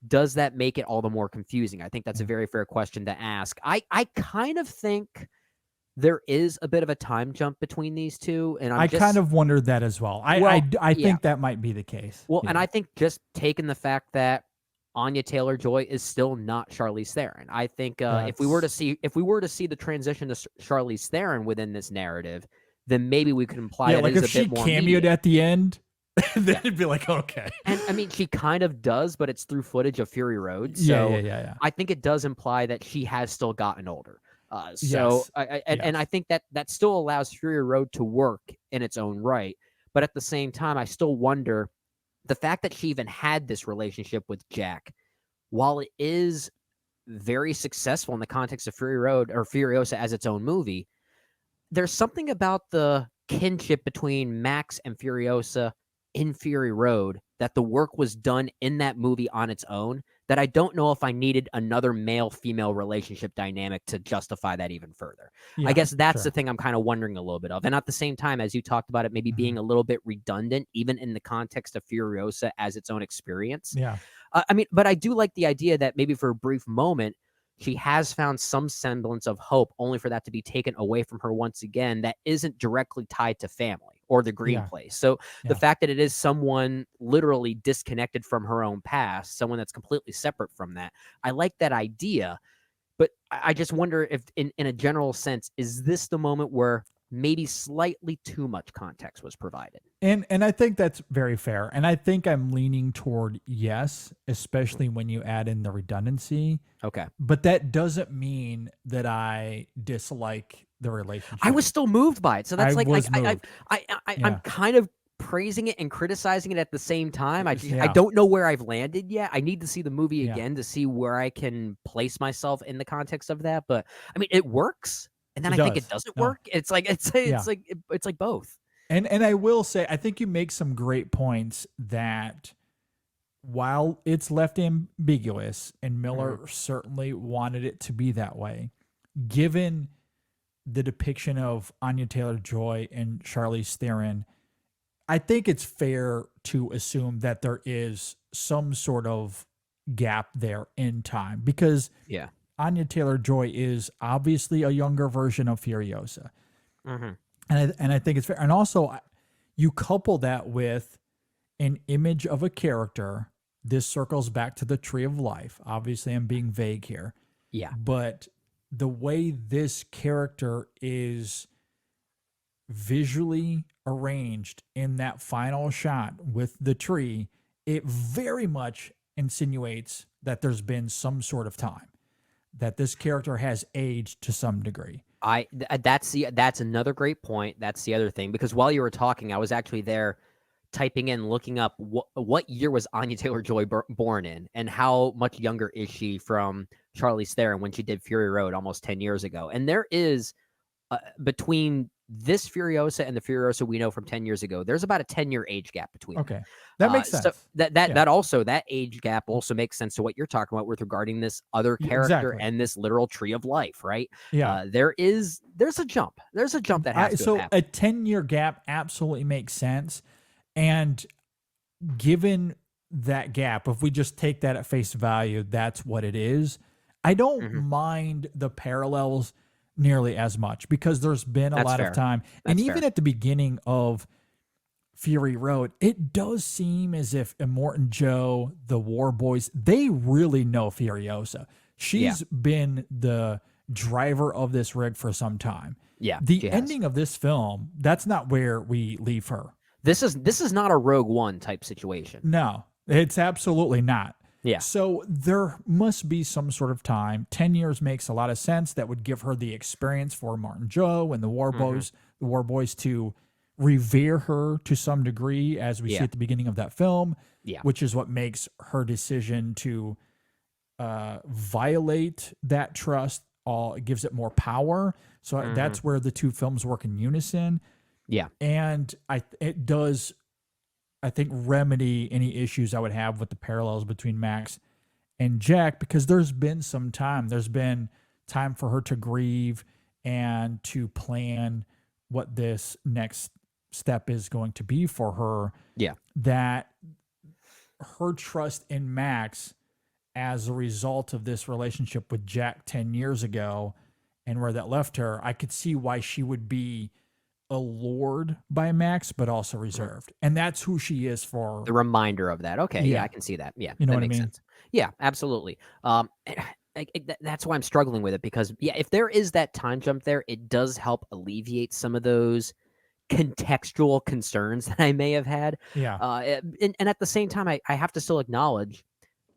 does that make it all the more confusing? I think that's a very fair question to ask. I kind of think there is a bit of a time jump between these two, and I kind of wondered that as well. I think that might be the case. Well, and I think just taking the fact that Anya Taylor-Joy is still not Charlize Theron. I think if we were to see the transition to Charlize Theron within this narrative, then maybe we could imply that like it is if a bit she more cameoed immediate. at the end, then it'd be like, okay. And I mean, she kind of does, but it's through footage of Fury Road. So I think it does imply that she has still gotten older. And I think that still allows Fury Road to work in its own right. But at the same time, I still wonder the fact that she even had this relationship with Jack, while it is very successful in the context of Fury Road or Furiosa as its own movie, there's something about the kinship between Max and Furiosa in Fury Road that the work was done in that movie on its own, that I don't know if I needed another male-female relationship dynamic to justify that even further. I guess that's the thing I'm kind of wondering a little bit of. And at the same time, as you talked about it, maybe being a little bit redundant, even in the context of Furiosa as its own experience. Yeah. I mean, but I do like the idea that maybe for a brief moment, she has found some semblance of hope, only for that to be taken away from her once again, that isn't directly tied to family or the green place. So the fact that it is someone literally disconnected from her own past, someone that's completely separate from that, I like that idea. But I just wonder if in a general sense, is this the moment where maybe slightly too much context was provided? And I think that's very fair. And I think I'm leaning toward yes, especially when you add in the redundancy. Okay. But that doesn't mean that I dislike the relationship. I was still moved by it. So that's I'm moved. kind of praising it and criticizing it at the same time. I don't know where I've landed yet. I need to see the movie again to see where I can place myself in the context of that. But I mean, it works. And then I think it doesn't work. It's like both. And I will say, I think you make some great points that while it's left ambiguous, and Miller certainly wanted it to be that way, given the depiction of Anya Taylor-Joy and Charlize Theron, I think it's fair to assume that there is some sort of gap there in time, because Anya Taylor-Joy is obviously a younger version of Furiosa. And I think it's fair. And also, you couple that with an image of a character. This circles back to the Tree of Life. Obviously, I'm being vague here. Yeah. But the way this character is visually arranged in that final shot with the tree, it very much insinuates that there's been some sort of time, that this character has aged to some degree. That's another great point. That's the other thing, because while you were talking, I was actually there typing in, looking up what year was Anya Taylor-Joy born in, and how much younger is she from Charlize Theron when she did Fury Road almost 10 years ago. And there is, between this Furiosa and the Furiosa we know from 10 years ago, there's about a 10-year age gap between them. Okay. That makes sense. So that age gap also makes sense to what you're talking about with regarding this other character and this literal Tree of Life, right? Yeah. There's a jump. There's a jump that has to happen. A 10-year gap absolutely makes sense. And given that gap, if we just take that at face value, that's what it is. I don't mind the parallels nearly as much, because there's been a lot of time. And even at the beginning of Fury Road, it does seem as if Immortan Joe, the War Boys, they really know Furiosa. She's been the driver of this rig for some time. Yeah, The she has. ending of this film, that's not where we leave her. This is not a Rogue One type situation. No, it's absolutely not. Yeah. So there must be some sort of time. 10 years makes a lot of sense. That would give her the experience for Martin Joe and the War Boys to revere her to some degree, as we see at the beginning of that film. Yeah. Which is what makes her decision to violate that trust. It gives it more power. So that's where the two films work in unison. Yeah. And it does, I think, remedy any issues I would have with the parallels between Max and Jack, because there's been time for her to grieve and to plan what this next step is going to be for her. Yeah. That her trust in Max as a result of this relationship with Jack 10 years ago and where that left her, I could see why she would be allured by Max, but also reserved. And that's who she is for. The reminder of that. Okay. Yeah, I can see that. Yeah. You know that what I makes mean? sense. Yeah, absolutely. That's why I'm struggling with it, because if there is that time jump there, it does help alleviate some of those contextual concerns that I may have had. Yeah. And at the same time, I have to still acknowledge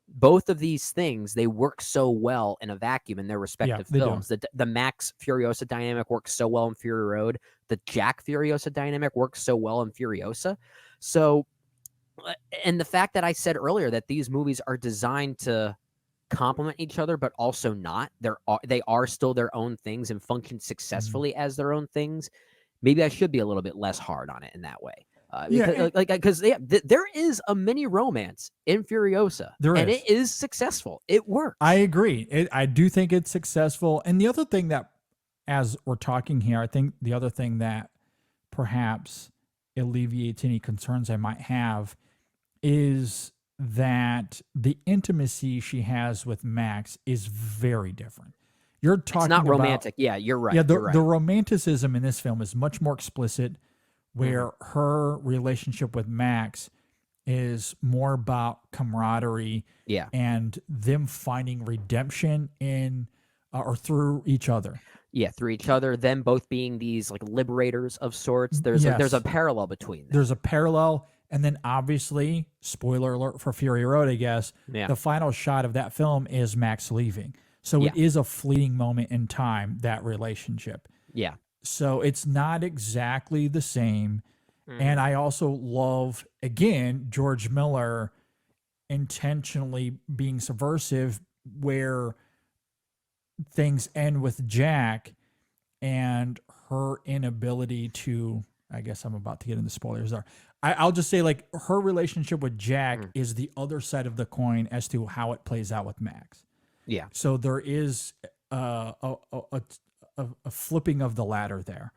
both of these things, they work so well in a vacuum in their respective films. The Max Furiosa dynamic works so well in Fury Road. The Jack Furiosa dynamic works so well in Furiosa. So, and the fact that I said earlier that these movies are designed to complement each other, but also not. They are still their own things and function successfully as their own things. Maybe I should be a little bit less hard on it in that way. Because there is a mini romance in Furiosa, and it is successful. It works. I agree. I do think it's successful. And the other thing that, as we're talking here, I think the other thing that perhaps alleviates any concerns I might have is that the intimacy she has with Max is very different. You're talking it's not romantic. Yeah, you're right. Yeah, the you're right. romanticism in this film is much more explicit, where her relationship with Max is more about camaraderie and them finding redemption in or through each other. Yeah, through each other, them both being these like liberators of sorts. There's a parallel between them. There's a parallel, and then obviously, spoiler alert for Fury Road, I guess, the final shot of that film is Max leaving. So it is a fleeting moment in time, that relationship. Yeah. So it's not exactly the same. And I also love, again, George Miller intentionally being subversive, where things end with Jack and her inability to, I guess I'm about to get into spoilers there. I'll just say, like, her relationship with Jack is the other side of the coin as to how it plays out with Max. Yeah. So there is a flipping of the ladder there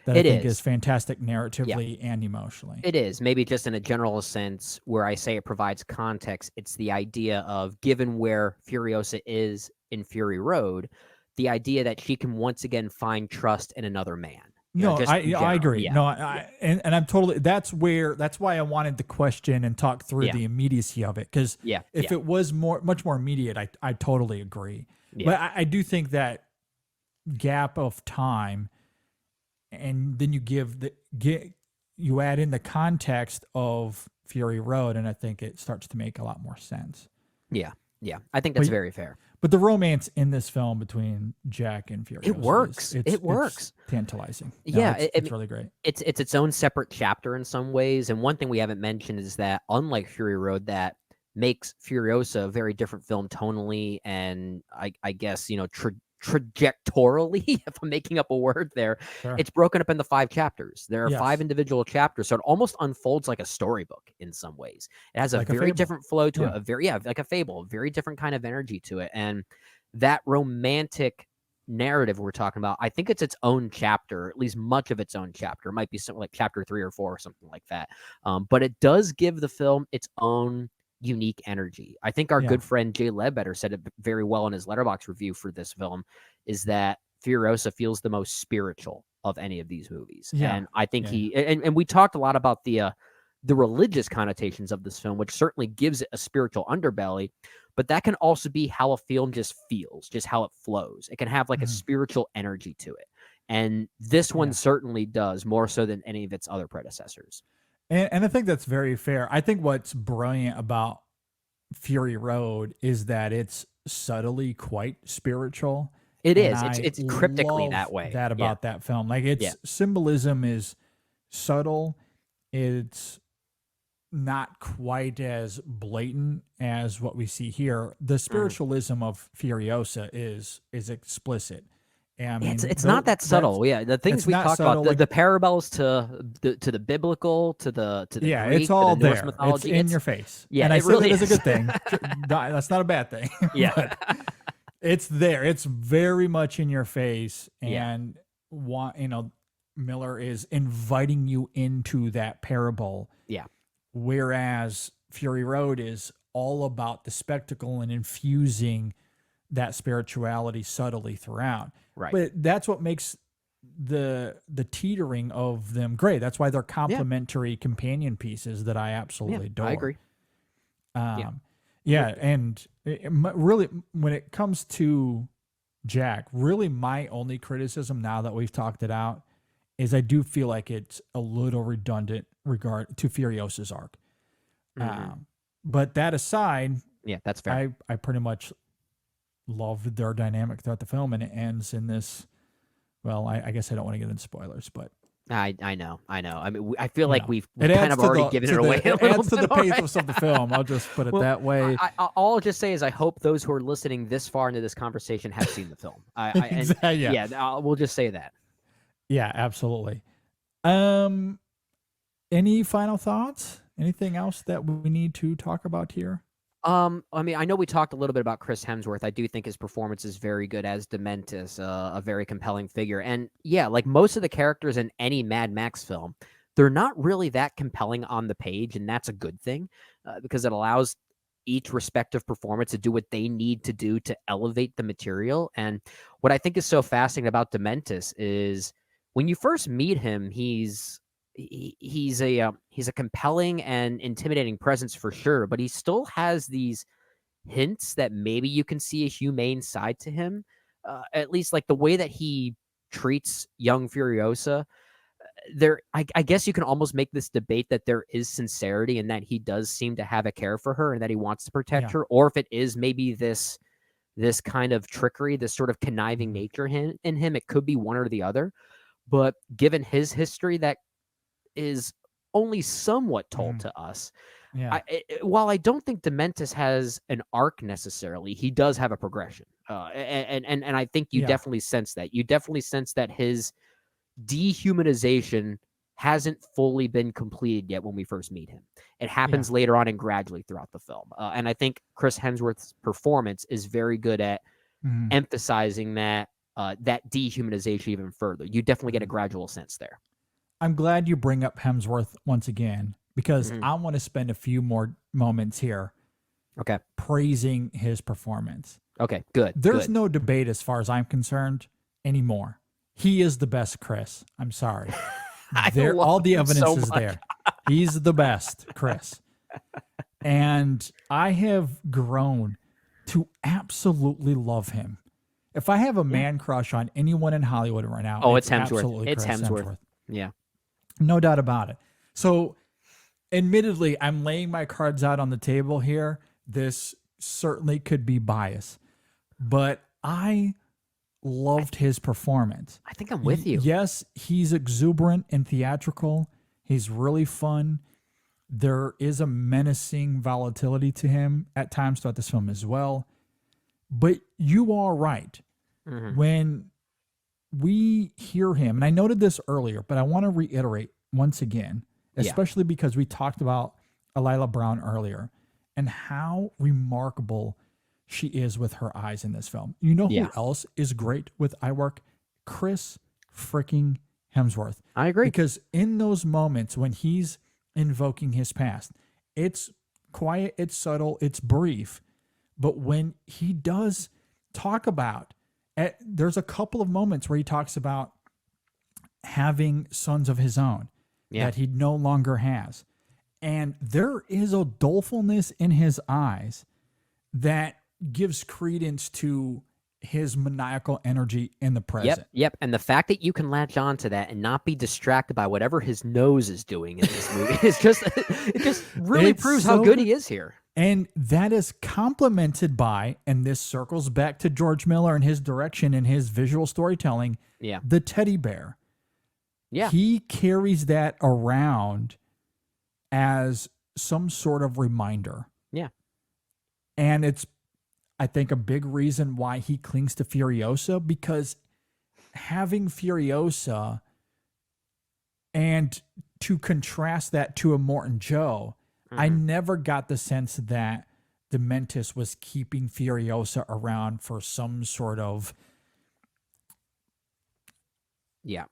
that I think is fantastic narratively and emotionally. It is. Maybe just in a general sense, where I say it provides context, it's the idea of, given where Furiosa is in Fury Road, the idea that she can once again find trust in another man. I agree. Yeah. No, and I'm totally. That's why I wanted to question and talk through the immediacy of it, because if it was much more immediate, I totally agree. Yeah. But I do think that gap of time, and then you add in the context of Fury Road, and I think it starts to make a lot more sense. Yeah, I think that's very fair. But the romance in this film between Jack and Furiosa, it works. It works. It's tantalizing. It's really great. It's its own separate chapter in some ways. And one thing we haven't mentioned is that, unlike Fury Road, that makes Furiosa a very different film tonally, and I guess, trajectorily, if I'm making up a word there. Sure. It's broken up into 5 chapters. There are 5 individual chapters, so it almost unfolds like a storybook in some ways. It has a very different flow to it, like a fable, a very different kind of energy to it. And that romantic narrative we're talking about, I think it's its own chapter, at least much of its own chapter. It might be something like chapter 3 or 4 or something like that. But it does give the film its own unique energy. I think our good friend Jay Ledbetter said it very well in his Letterboxd review for this film, is that Furiosa feels the most spiritual of any of these movies. Yeah. And I think and we talked a lot about the religious connotations of this film, which certainly gives it a spiritual underbelly, but that can also be how a film just feels, just how it flows. It can have like a spiritual energy to it. And this one certainly does, more so than any of its other predecessors. And I think that's very fair. I think what's brilliant about Fury Road is that it's subtly quite spiritual. It and is. I It's cryptically love that way. That about that film. Like its symbolism is subtle. It's not quite as blatant as what we see here. The spiritualism of Furiosa is explicit. And I mean, it's not that subtle. Yeah, the things we talked about, the parallels to the biblical, to the yeah, Greek, it's all to the Norse there. mythology. It's in your face. Yeah, and I it said really it is is. a good thing. That's not a bad thing. Yeah, it's there. It's very much in your face, Yeah. and Miller is inviting you into that parable. Yeah. Whereas Fury Road is all about the spectacle and infusing that spirituality subtly throughout. Right. But that's what makes the teetering of them great. That's why they're complementary companion pieces that I absolutely adore. I agree. And really, when it comes to Jack, really my only criticism now that we've talked it out is I do feel like it's a little redundant regard to Furiosa's arc. But that aside, that's fair. I pretty much loved their dynamic throughout the film, and it ends in this. Well, I guess I don't want to get into spoilers, but I know. I mean, I feel like we've it kind of already given it away. It adds to the pathos of the film. I'll just put it that way. All I'll just say is I hope those who are listening this far into this conversation have seen the film. We'll just say that. Yeah, absolutely. Any final thoughts? Anything else that we need to talk about here? I mean, I know we talked a little bit about Chris Hemsworth. I do think his performance is very good as Dementis, a very compelling figure. And yeah, like most of the characters in any Mad Max film, they're not really that compelling on the page, and that's a good thing because it allows each respective performance to do what they need to do to elevate the material. And what I think is so fascinating about Dementis is when you first meet him, he's a compelling and intimidating presence for sure, but he still has these hints that maybe you can see a humane side to him. At least like the way that he treats young Furiosa. I guess you can almost make this debate that there is sincerity and that he does seem to have a care for her and that he wants to protect her, or if it is maybe this kind of trickery, this sort of conniving nature in him. It could be one or the other. But given his history, that is only somewhat told to us. While I don't think Dementis has an arc necessarily, he does have a progression. And I think you definitely sense that. You definitely sense that his dehumanization hasn't fully been completed yet when we first meet him. It happens later on and gradually throughout the film. And I think Chris Hemsworth's performance is very good at emphasizing that dehumanization even further. You definitely get a gradual sense there. I'm glad you bring up Hemsworth once again, because I want to spend a few more moments here praising his performance. Okay, good. There's no debate as far as I'm concerned anymore. He is the best Chris. I'm sorry. All the evidence is there. He's the best Chris. And I have grown to absolutely love him. If I have a man crush on anyone in Hollywood right now, it's Hemsworth. Absolutely It's Chris Hemsworth. Yeah. No doubt about it. So, admittedly, I'm laying my cards out on the table here. This certainly could be bias, but I loved his performance. I think I'm with you. Yes, he's exuberant and theatrical. He's really fun. There is a menacing volatility to him at times throughout this film as well. But you are right. When we hear him, and I noted this earlier, but I want to reiterate once again, especially because we talked about Elila Brown earlier and how remarkable she is with her eyes in this film. You know who else is great with eye work? Chris freaking Hemsworth. I agree. Because in those moments when he's invoking his past, it's quiet, it's subtle, it's brief. But when he does talk about, there's a couple of moments where he talks about having sons of his own that he no longer has. And there is a dolefulness in his eyes that gives credence to his maniacal energy in the present. Yep. And the fact that you can latch on to that and not be distracted by whatever his nose is doing in this movie is just it just really It's proves so how good good. he is here. And that is complemented by, and this circles back to George Miller and his direction and his visual storytelling, Yeah. the teddy bear. Yeah. He carries that around as some sort of reminder. Yeah. And it's, I think, a big reason why he clings to Furiosa, because having Furiosa, and to contrast that to a Morton Joe, I never got the sense that Dementis was keeping Furiosa around for some sort of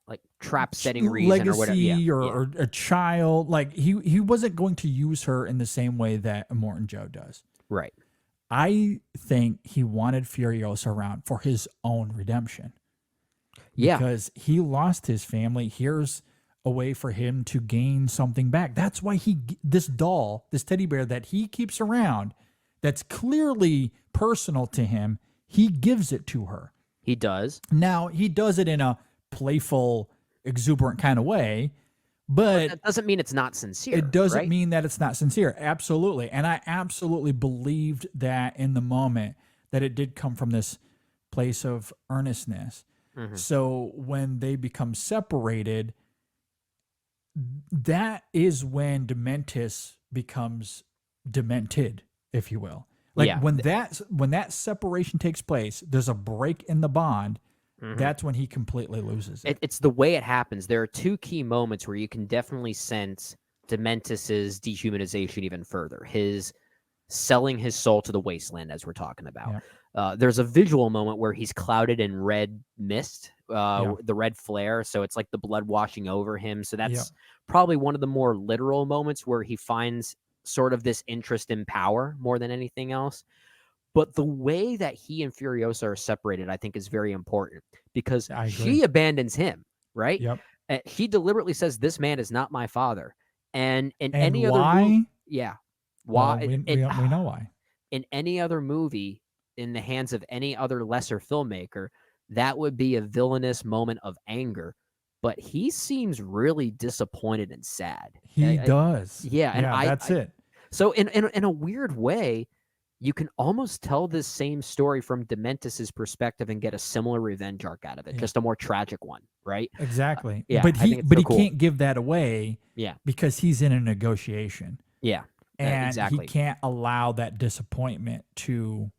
like trap setting reason or whatever. legacy or a child. Like he wasn't going to use her in the same way that a Morton Joe does. Right. I think he wanted Furiosa around for his own redemption. Yeah. Because he lost his family. Here's a way for him to gain something back. That's why this doll, this teddy bear that he keeps around, that's clearly personal to him, he gives it to her. He does. Now, he does it in a playful, exuberant kind of way, but that doesn't mean it's not sincere. it doesn't right? mean that it's not sincere. Absolutely. And I absolutely believed that in the moment, that it did come from this place of earnestness. So when they become separated, that is when Dementis becomes demented, if you will. Like when that separation takes place, there's a break in the bond. That's when he completely loses it. It's the way it happens. There are two key moments where you can definitely sense Dementis's dehumanization even further. His selling his soul to the wasteland, as we're talking about. There's a visual moment where he's clouded in red mist, the red flare. So it's like the blood washing over him. So that's probably one of the more literal moments where he finds sort of this interest in power more than anything else. But the way that he and Furiosa are separated, I think, is very important because she abandons him, right? Yep. He deliberately says, "This man is not my father." And in And any why? other movie, why? Well, we know why. In any other movie, in the hands of any other lesser filmmaker, that would be a villainous moment of anger. But he seems really disappointed and sad. He does. Yeah, and that's it. So in a weird way, you can almost tell this same story from Dementis's perspective and get a similar revenge arc out of it, just a more tragic one, right? Exactly. Yeah, but I think it's so he cool. can't give that away. Yeah. Because he's in a negotiation. Yeah. And exactly. he can't allow that disappointment to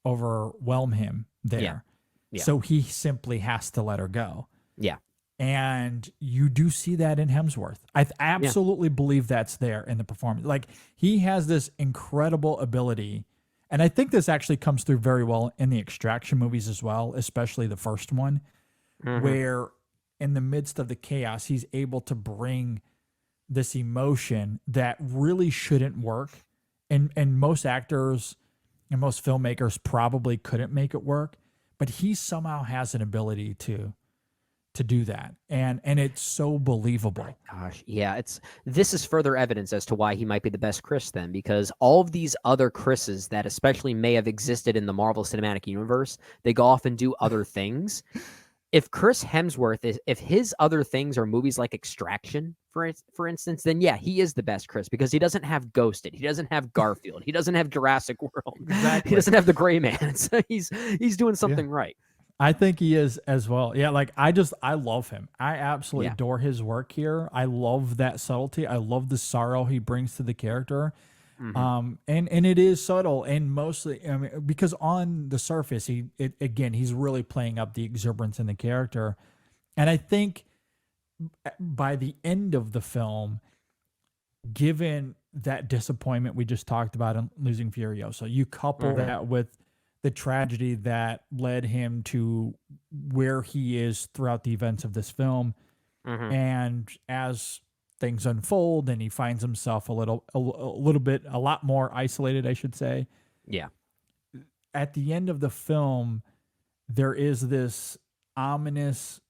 overwhelm him there. Yeah. So he simply has to let her go. Yeah. And you do see that in Hemsworth. I absolutely believe that's there in the performance. Like, he has this incredible ability. And I think this actually comes through very well in the Extraction movies as well, especially the first one, where in the midst of the chaos, he's able to bring this emotion that really shouldn't work. And most actors and most filmmakers probably couldn't make it work. But he somehow has an ability to do that, and it's so believable. Gosh, yeah, this is further evidence as to why he might be the best Chris then, because all of these other Chris's that especially may have existed in the Marvel Cinematic Universe, they go off and do other things. If Chris Hemsworth if his other things are movies like Extraction, for instance, then yeah, he is the best Chris because he doesn't have Ghosted, he doesn't have Garfield, he doesn't have Jurassic World, he doesn't have The Gray Man. So he's doing something right. I think he is as well. Yeah, like I love him. I absolutely adore his work here. I love that subtlety. I love the sorrow he brings to the character. And it is subtle and mostly, I mean, because on the surface, he's really playing up the exuberance in the character. And I think by the end of the film, given that disappointment we just talked about in losing Furiosa, you couple that with the tragedy that led him to where he is throughout the events of this film. And as things unfold and he finds himself a lot more isolated, I should say. Yeah. At the end of the film, there is this ominous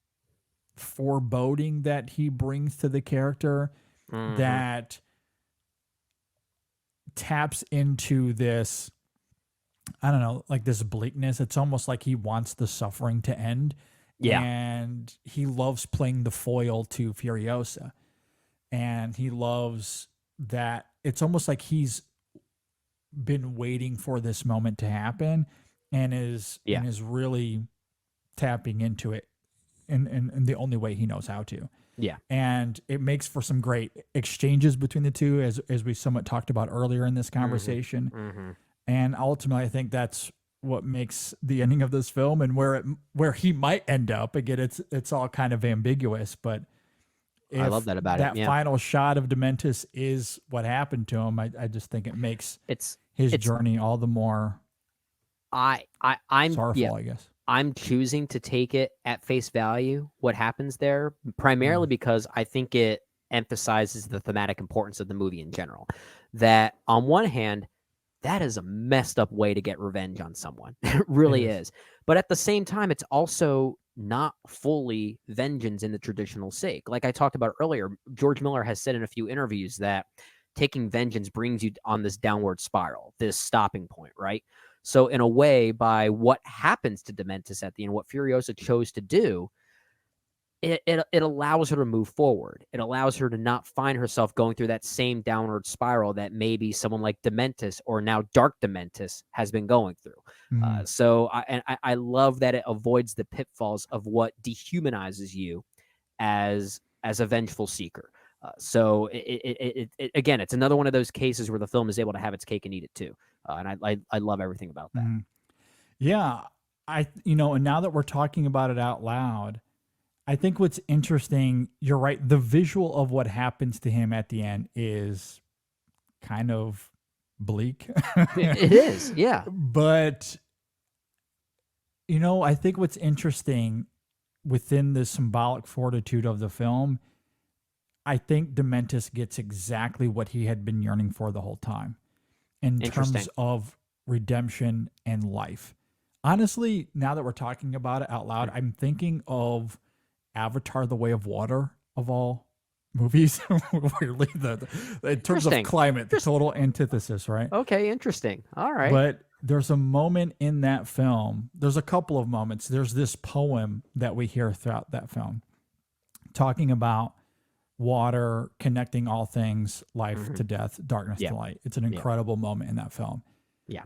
foreboding that he brings to the character that taps into this I don't know, like this bleakness. It's almost like he wants the suffering to end. Yeah. And he loves playing the foil to Furiosa. And he loves that. It's almost like he's been waiting for this moment to happen and is really tapping into it in the only way he knows how to. Yeah. And it makes for some great exchanges between the two, as we somewhat talked about earlier in this conversation. Mm-hmm. And ultimately, I think that's what makes the ending of this film and where he might end up. Again, it's all kind of ambiguous, but I love that about it. That final shot of Dementis is what happened to him. I just think it makes his journey all the more I'm sorrowful, I guess. I'm choosing to take it at face value, what happens there, primarily because I think it emphasizes the thematic importance of the movie in general. That on one hand, that is a messed up way to get revenge on someone. It really is. But at the same time, it's also not fully vengeance in the traditional sake. Like I talked about earlier, George Miller has said in a few interviews that taking vengeance brings you on this downward spiral, this stopping point, right? So in a way, by what happens to Dementis at the end, what Furiosa chose to do, it allows her to move forward. It allows her to not find herself going through that same downward spiral that maybe someone like Dementis or now Dark Dementis has been going through. So I love that it avoids the pitfalls of what dehumanizes you as a vengeful seeker. So again, it's another one of those cases where the film is able to have its cake and eat it too. And I love everything about that. Yeah. And now that we're talking about it out loud, I think what's interesting, you're right, the visual of what happens to him at the end is kind of bleak. It is, yeah. But, I think what's interesting within the symbolic fortitude of the film, I think Dementis gets exactly what he had been yearning for the whole time in terms of redemption and life. Honestly, now that we're talking about it out loud, I'm thinking of Avatar: The Way of Water of all movies. Weirdly, in terms of climate, the total antithesis, right? Okay, interesting. All right. But there's a moment in that film. There's a couple of moments. There's this poem that we hear throughout that film talking about water connecting all things, life to death, darkness to light. It's an incredible moment in that film. Yeah.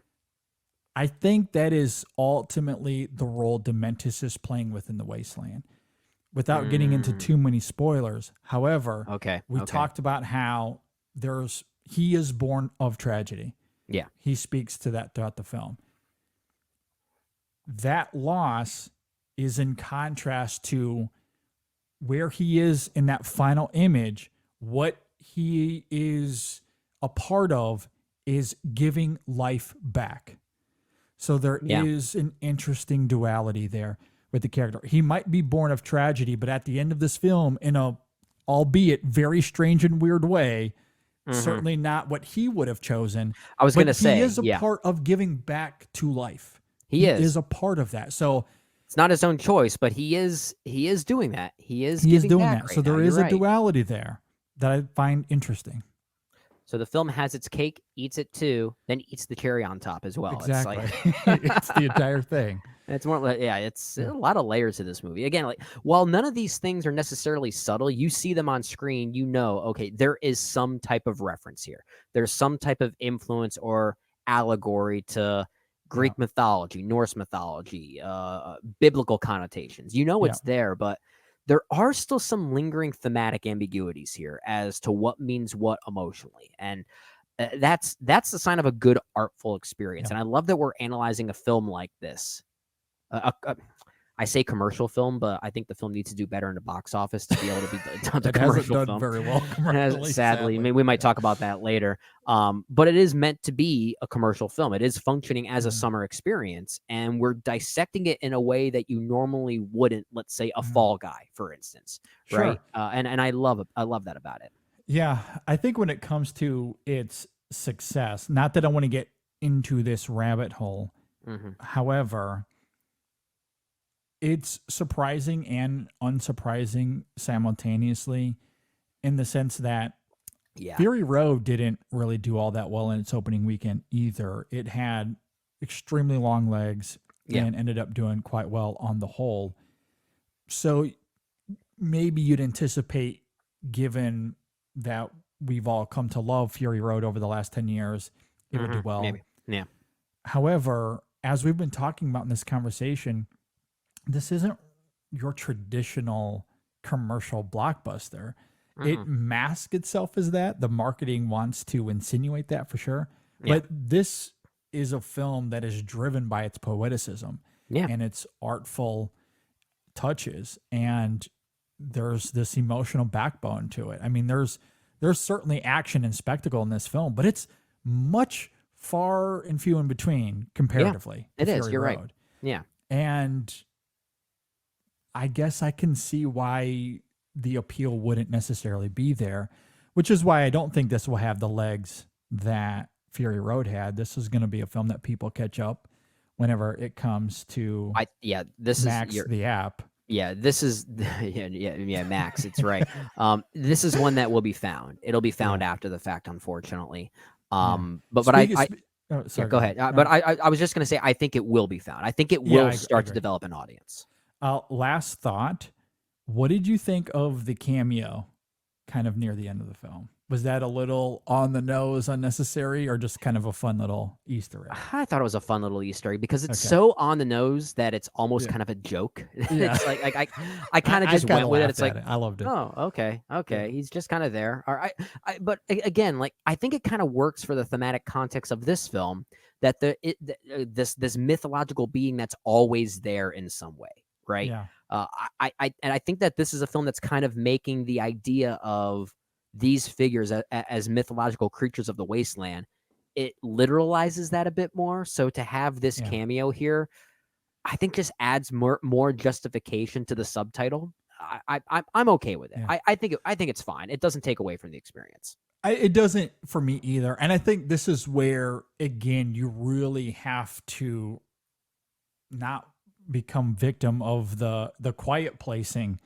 I think that is ultimately the role Dementis is playing within the Wasteland. Without getting into too many spoilers, however, we talked about how he is born of tragedy. Yeah. He speaks to that throughout the film. That loss is in contrast to where he is in that final image. What he is a part of is giving life back. So there is an interesting duality there with the character. He might be born of tragedy, but at the end of this film, in a albeit very strange and weird way, certainly not what he would have chosen. I was going to say, he is a part of giving back to life. He is a part of that. So it's not his own choice, but he is doing that. He is doing back that. Right so there now. is You're a duality there that I find interesting. So the film has its cake, eats it too, then eats the cherry on top as well. Exactly. It's like it's the entire thing. It's more like, it's a lot of layers to this movie. Again, like while none of these things are necessarily subtle, you see them on screen, okay, there is some type of reference here. There's some type of influence or allegory to Greek mythology, Norse mythology, biblical connotations. It's there, but there are still some lingering thematic ambiguities here as to what means what emotionally. And that's the sign of a good artful experience. And I love that we're analyzing a film like this. I say commercial film, but I think the film needs to do better in the box office to be able to be the commercial done film. Very well commercially, sadly. We might talk about that later. But it is meant to be a commercial film. It is functioning as a summer experience, and we're dissecting it in a way that you normally wouldn't. Let's say a Fall Guy, for instance, right? And I love it. I love that about it. Yeah, I think when it comes to its success, not that I want to get into this rabbit hole, however, it's surprising and unsurprising simultaneously in the sense that Fury Road didn't really do all that well in its opening weekend either. It had extremely long legs Yeah. and ended up doing quite well on the whole. So maybe you'd anticipate, given that we've all come to love Fury Road over the last 10 years, it would do well. Maybe. Yeah. However, as we've been talking about in this conversation, this isn't your traditional commercial blockbuster. It masks itself as that. The marketing wants to insinuate that for sure. Yeah. But this is a film that is driven by its poeticism Yeah. and its artful touches. And there's this emotional backbone to it. I mean, there's certainly action and spectacle in this film, but it's much far and few in between comparatively. It to is. Fury You're right. Road. Yeah. And I guess I can see why the appeal wouldn't necessarily be there, which is why I don't think this will have the legs that Fury Road had. This is going to be a film that people catch up whenever it comes to This Max is the app. Yeah, this is yeah, Max. It's right. This is one that will be found. It'll be found after the fact, unfortunately. But Sorry, go ahead. But I was just gonna say I think it will be found. I think it will start to develop an audience. Last thought. What did you think of the cameo kind of near the end of the film? Was that a little on the nose, unnecessary, or just kind of a fun little Easter egg? I thought it was a fun little Easter egg because it's so on the nose that it's almost kind of a joke. Yeah. It's like I kind of just went with it. It's like, I loved it. oh, okay. He's just kind of there. All right. But again, like I think it kind of works for the thematic context of this film that this mythological being that's always there in some way, right? Yeah. I think that this is a film that's kind of making the idea of these figures as mythological creatures of the wasteland, it literalizes that a bit more. So to have this cameo here, I think just adds more justification to the subtitle. I'm okay with it. Yeah. I think it's fine. It doesn't take away from the experience. It doesn't for me either. And I think this is where, again, you really have to not become victim of the quiet placing,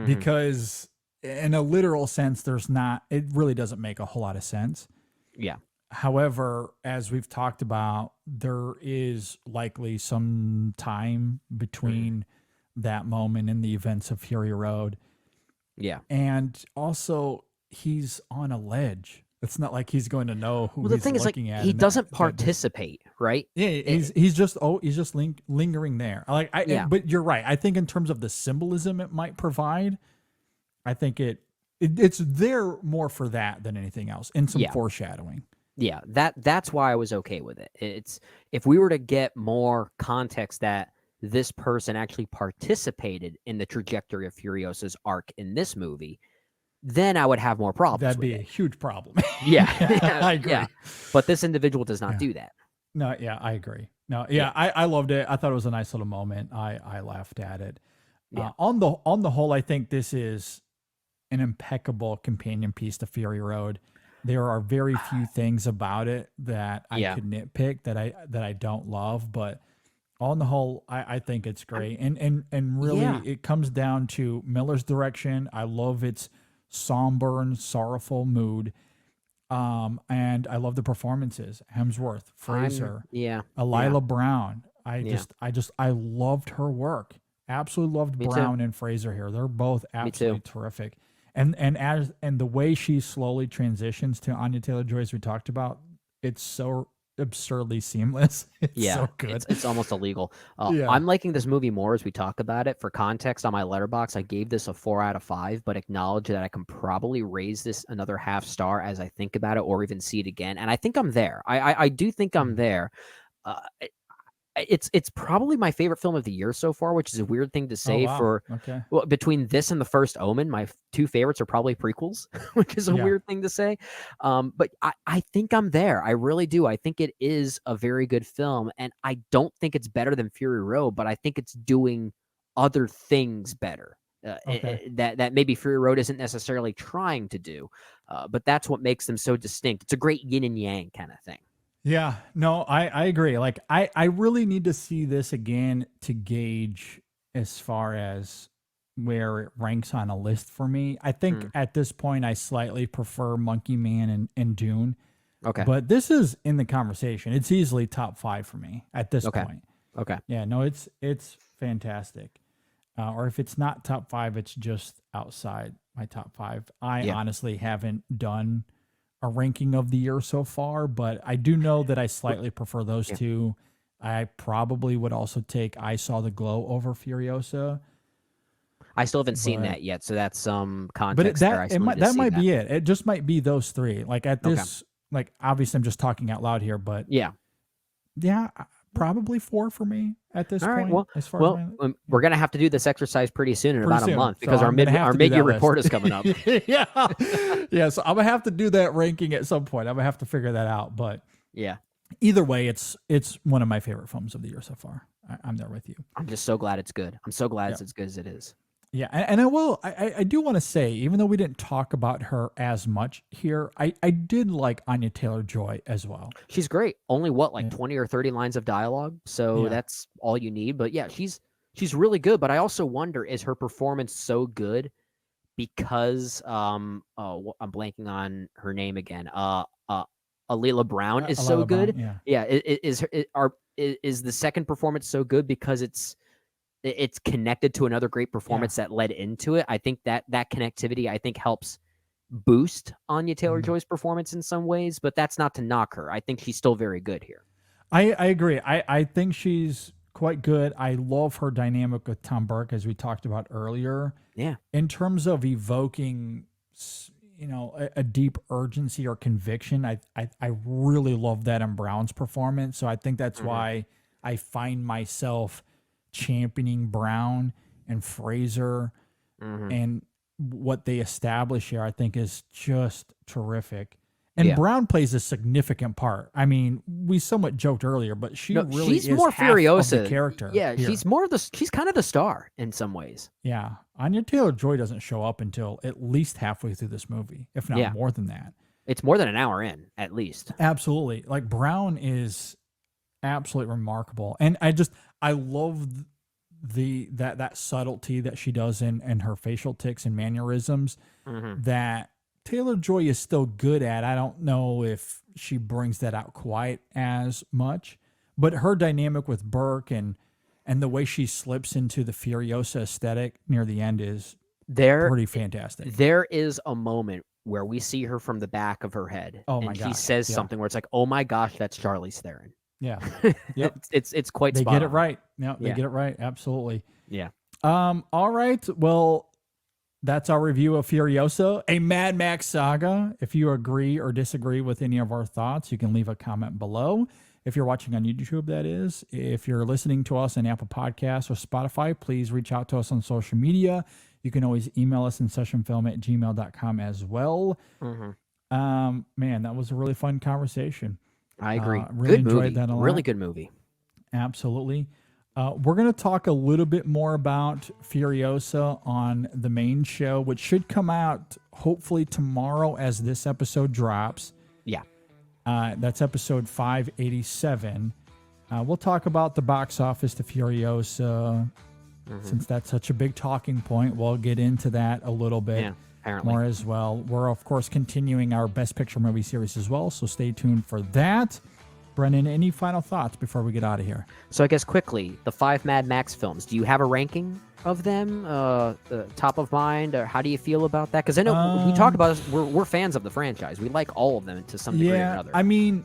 because in a literal sense, it really doesn't make a whole lot of sense. Yeah. However, as we've talked about, there is likely some time between that moment and the events of Fury Road. Yeah. And also, he's on a ledge. It's not like he's going to know who the he's thing is, like, looking at. he doesn't participate, right? Yeah, he's just lingering there. But you're right. I think in terms of the symbolism it might provide, I think it's there more for that than anything else, and some foreshadowing. Yeah, that's why I was okay with it. It's if we were to get more context that this person actually participated in the trajectory of Furiosa's arc in this movie, then I would have more problems. That'd with be it. a huge problem. Yeah, I agree. Yeah. But this individual does not do that. No, yeah, I agree. No, I loved it. I thought it was a nice little moment. I laughed at it. Yeah. On the whole, I think this is an impeccable companion piece to Fury Road. There are very few things about it that I could nitpick that I don't love, but on the whole, I think it's great. And really it comes down to Miller's direction. I love its somber and sorrowful mood. And I love the performances. Hemsworth, Fraser, Elila Brown. I loved her work. Absolutely loved Brown and Fraser here. They're both absolutely terrific. And the way she slowly transitions to Anya Taylor-Joy, as we talked about, it's so absurdly seamless. It's so good. It's almost illegal. I'm liking this movie more as we talk about it. For context, on my Letterboxd, I gave this a 4 out of 5, but acknowledge that I can probably raise this another half star as I think about it or even see it again. And I think I'm there. I do think I'm there. It's probably my favorite film of the year so far, which is a weird thing to say. Well, between this and The First Omen, my two favorites are probably prequels, which is a weird thing to say. But I think I'm there. I really do. I think it is a very good film, and I don't think it's better than Fury Road, but I think it's doing other things better. That maybe Fury Road isn't necessarily trying to do, but that's what makes them so distinct. It's a great yin and yang kind of thing. Yeah, no, I agree. Like I really need to see this again to gauge as far as where it ranks on a list for me. I think at this point I slightly prefer Monkey Man and Dune, Okay. But this is in the conversation. It's easily top 5 for me at this point. Okay. Yeah, no, it's fantastic. Or if it's not top 5, it's just outside my top 5. I honestly haven't done a ranking of the year so far, but I do know that I slightly prefer those two. I probably would also take I Saw the Glow over Furiosa. I still haven't seen that yet, so that's some But context there. that might be it. It just might be those 3. Like at this, like obviously I'm just talking out loud here, but yeah, probably 4 for me at this All right, point. well, as far as we're gonna have to do this exercise pretty soon in about a month because So our mid-year report is coming up. yeah, so I'm gonna have to do that ranking at some point. I'm gonna have to figure that out. But yeah, either way, it's one of my favorite films of the year so far. I'm there with you. I'm just so glad it's good. I'm so glad it's as good as it is. Yeah, and I do want to say, even though we didn't talk about her as much here, I did like Anya Taylor-Joy as well. She's great. Only 20 or 30 lines of dialogue, so that's all you need. But yeah, she's really good. But I also wonder, is her performance so good because I'm blanking on her name again. Alila Brown is so good. Brown, yeah. Is the second performance so good because it's connected to another great performance that led into it? I think that connectivity, I think, helps boost Anya Taylor-Joy's performance in some ways, but that's not to knock her. I think she's still very good here. I agree. I think she's quite good. I love her dynamic with Tom Burke, as we talked about earlier. Yeah. In terms of evoking, a deep urgency or conviction, I really love that in Brown's performance. So I think that's why I find myself championing Brown and Fraser, and what they establish here, I think, is just terrific. And Brown plays a significant part. I mean, we somewhat joked earlier, but she's more half Furiosa of the character. Yeah, here. she's kind of the star in some ways. Yeah, Anya Taylor-Joy doesn't show up until at least halfway through this movie, if not more than that. It's more than an hour in, at least. Absolutely. Like, Brown is absolutely remarkable, and I love that subtlety that she does in her facial tics and mannerisms that Taylor-Joy is still good at. I don't know if she brings that out quite as much, but her dynamic with Burke and the way she slips into the Furiosa aesthetic near the end is pretty fantastic. There is a moment where we see her from the back of her head. Oh my and God. she says something where it's like, "Oh my gosh, that's Charlize Theron." Yeah. Yep. It's quite They spot get it on. right. No, they get it right. Absolutely. Yeah. All right. Well, that's our review of Furiosa, a Mad Max saga. If you agree or disagree with any of our thoughts, you can leave a comment below. If you're watching on YouTube, that is. If you're listening to us on Apple Podcasts or Spotify, please reach out to us on social media. You can always email us in sessionfilm@gmail.com as well. Man, that was a really fun conversation. I agree. Really good enjoyed movie. that a lot. Really good movie. Absolutely. We're going to talk a little bit more about Furiosa on the main show, which should come out hopefully tomorrow as this episode drops. Yeah. That's episode 587. We'll talk about the box office to Furiosa. Since that's such a big talking point, we'll get into that a little bit more as well. We're, of course, continuing our Best Picture movie series as well, so stay tuned for that. Brennan, any final thoughts before we get out of here? So I guess quickly, the 5 Mad Max films, do you have a ranking of them? Top of mind? Or how do you feel about that? Because I know we talked about this, we're fans of the franchise. We like all of them to some degree or another. I mean,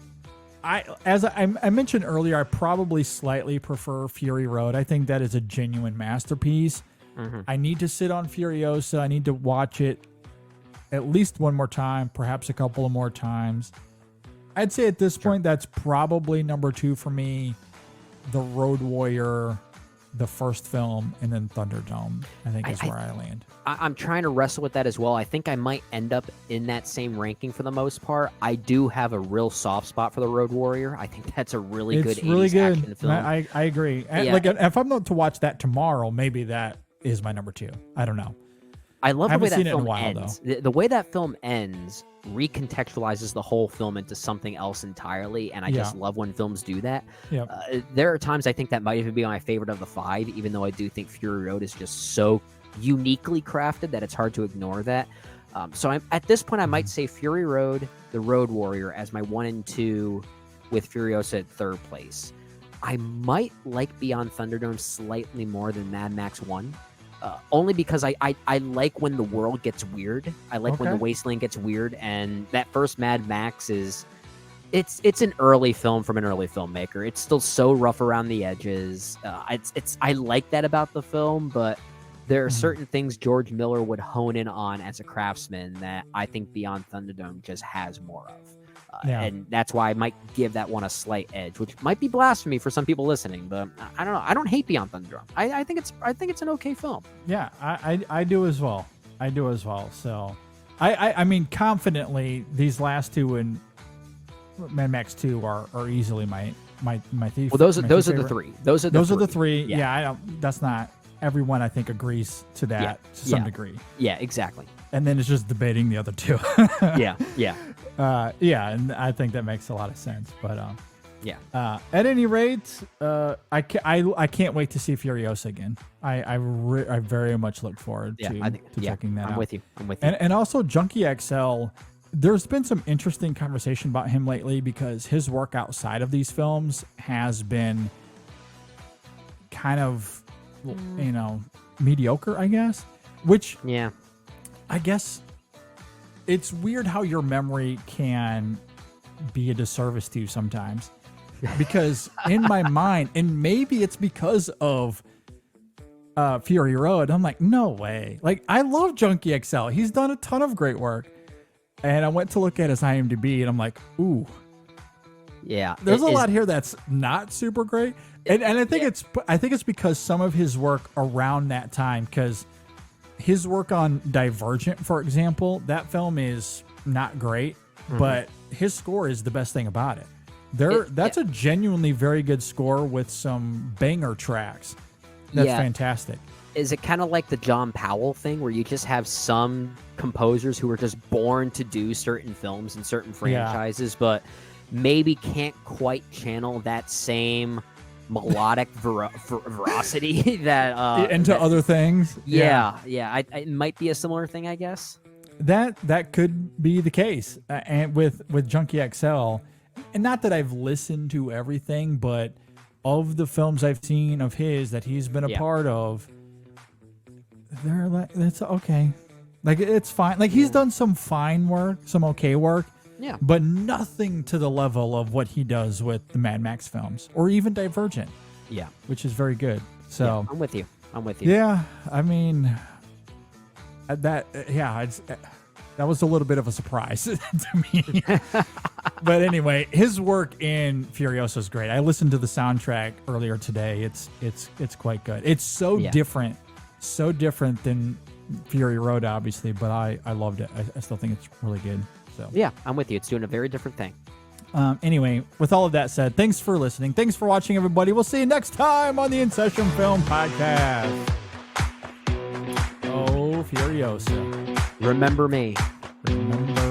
as I mentioned earlier, I probably slightly prefer Fury Road. I think that is a genuine masterpiece. I need to sit on Furiosa. I need to watch it at least one more time, perhaps a couple of more times. I'd say at this point, that's probably number 2 for me. The Road Warrior, the first film, and then Thunderdome, I think is where I land. I'm trying to wrestle with that as well. I think I might end up in that same ranking for the most part. I do have a real soft spot for the Road Warrior. I think that's a really good 80s action film. I agree. Like, if I'm not to watch that tomorrow, maybe that is my number 2. I don't know. I love the way that seen it in a film while, ends. The way that film ends recontextualizes the whole film into something else entirely, and I just love when films do that. Yep. There are times I think that might even be my favorite of the 5, even though I do think Fury Road is just so uniquely crafted that it's hard to ignore that. So at this point, I might say Fury Road, The Road Warrior as my 1 and 2, with Furiosa at third place. I might like Beyond Thunderdome slightly more than Mad Max 1. Only because I like when the world gets weird. I like when the wasteland gets weird, and that first Mad Max it's an early film from an early filmmaker. It's still so rough around the edges. I like that about the film, but there are certain things George Miller would hone in on as a craftsman that I think Beyond Thunderdome just has more of. And that's why I might give that one a slight edge, which might be blasphemy for some people listening, but I don't know. I don't hate Beyond Thunderdome. I think it's an okay film. Yeah, I do as well. I do as well. So I mean, confidently, these last two and Mad Max 2 are easily my thief. Well, those are the three. Those are the three. Yeah. Yeah, I don't. That's not everyone. I think agrees to that to some degree. Yeah, exactly. And then it's just debating the other two. Yeah. Yeah, and I think that makes a lot of sense. But at any rate, I can't wait to see Furiosa again. I very much look forward to checking that out. I'm with you. And also Junkie XL. There's been some interesting conversation about him lately because his work outside of these films has been kind of, mediocre, I guess. Which, I guess it's weird how your memory can be a disservice to you sometimes. Because in my mind, and maybe it's because of Fury Road, I'm like, no way. Like, I love Junkie XL. He's done a ton of great work. And I went to look at his IMDb, and I'm like, ooh. Yeah. There's a lot here that's not super great. And I think it's because some of his work around that time, because his work on Divergent, for example, that film is not great, but his score is the best thing about it. That's a genuinely very good score with some banger tracks. That's fantastic. Is it kind of like the John Powell thing where you just have some composers who are just born to do certain films and certain franchises, but maybe can't quite channel that same melodic veracity that into other things? It might be a similar thing, I guess. That could be the case, and with Junkie XL, and not that I've listened to everything, but of the films I've seen of his that he's been a part of, they're like, that's okay. Like, it's fine. Like, he's done some fine work, some okay work. Yeah. But nothing to the level of what he does with the Mad Max films or even Divergent. Yeah. Which is very good. So I'm with you. Yeah. I mean, that was a little bit of a surprise to me. But anyway, his work in Furiosa is great. I listened to the soundtrack earlier today. It's quite good. It's so different than Fury Road, obviously, but I loved it. I still think it's really good. So yeah, I'm with you. It's doing a very different thing. Anyway, with all of that said, thanks for listening. Thanks for watching, everybody. We'll see you next time on the In Session Film Podcast. Oh, Furiosa. Remember me. Remember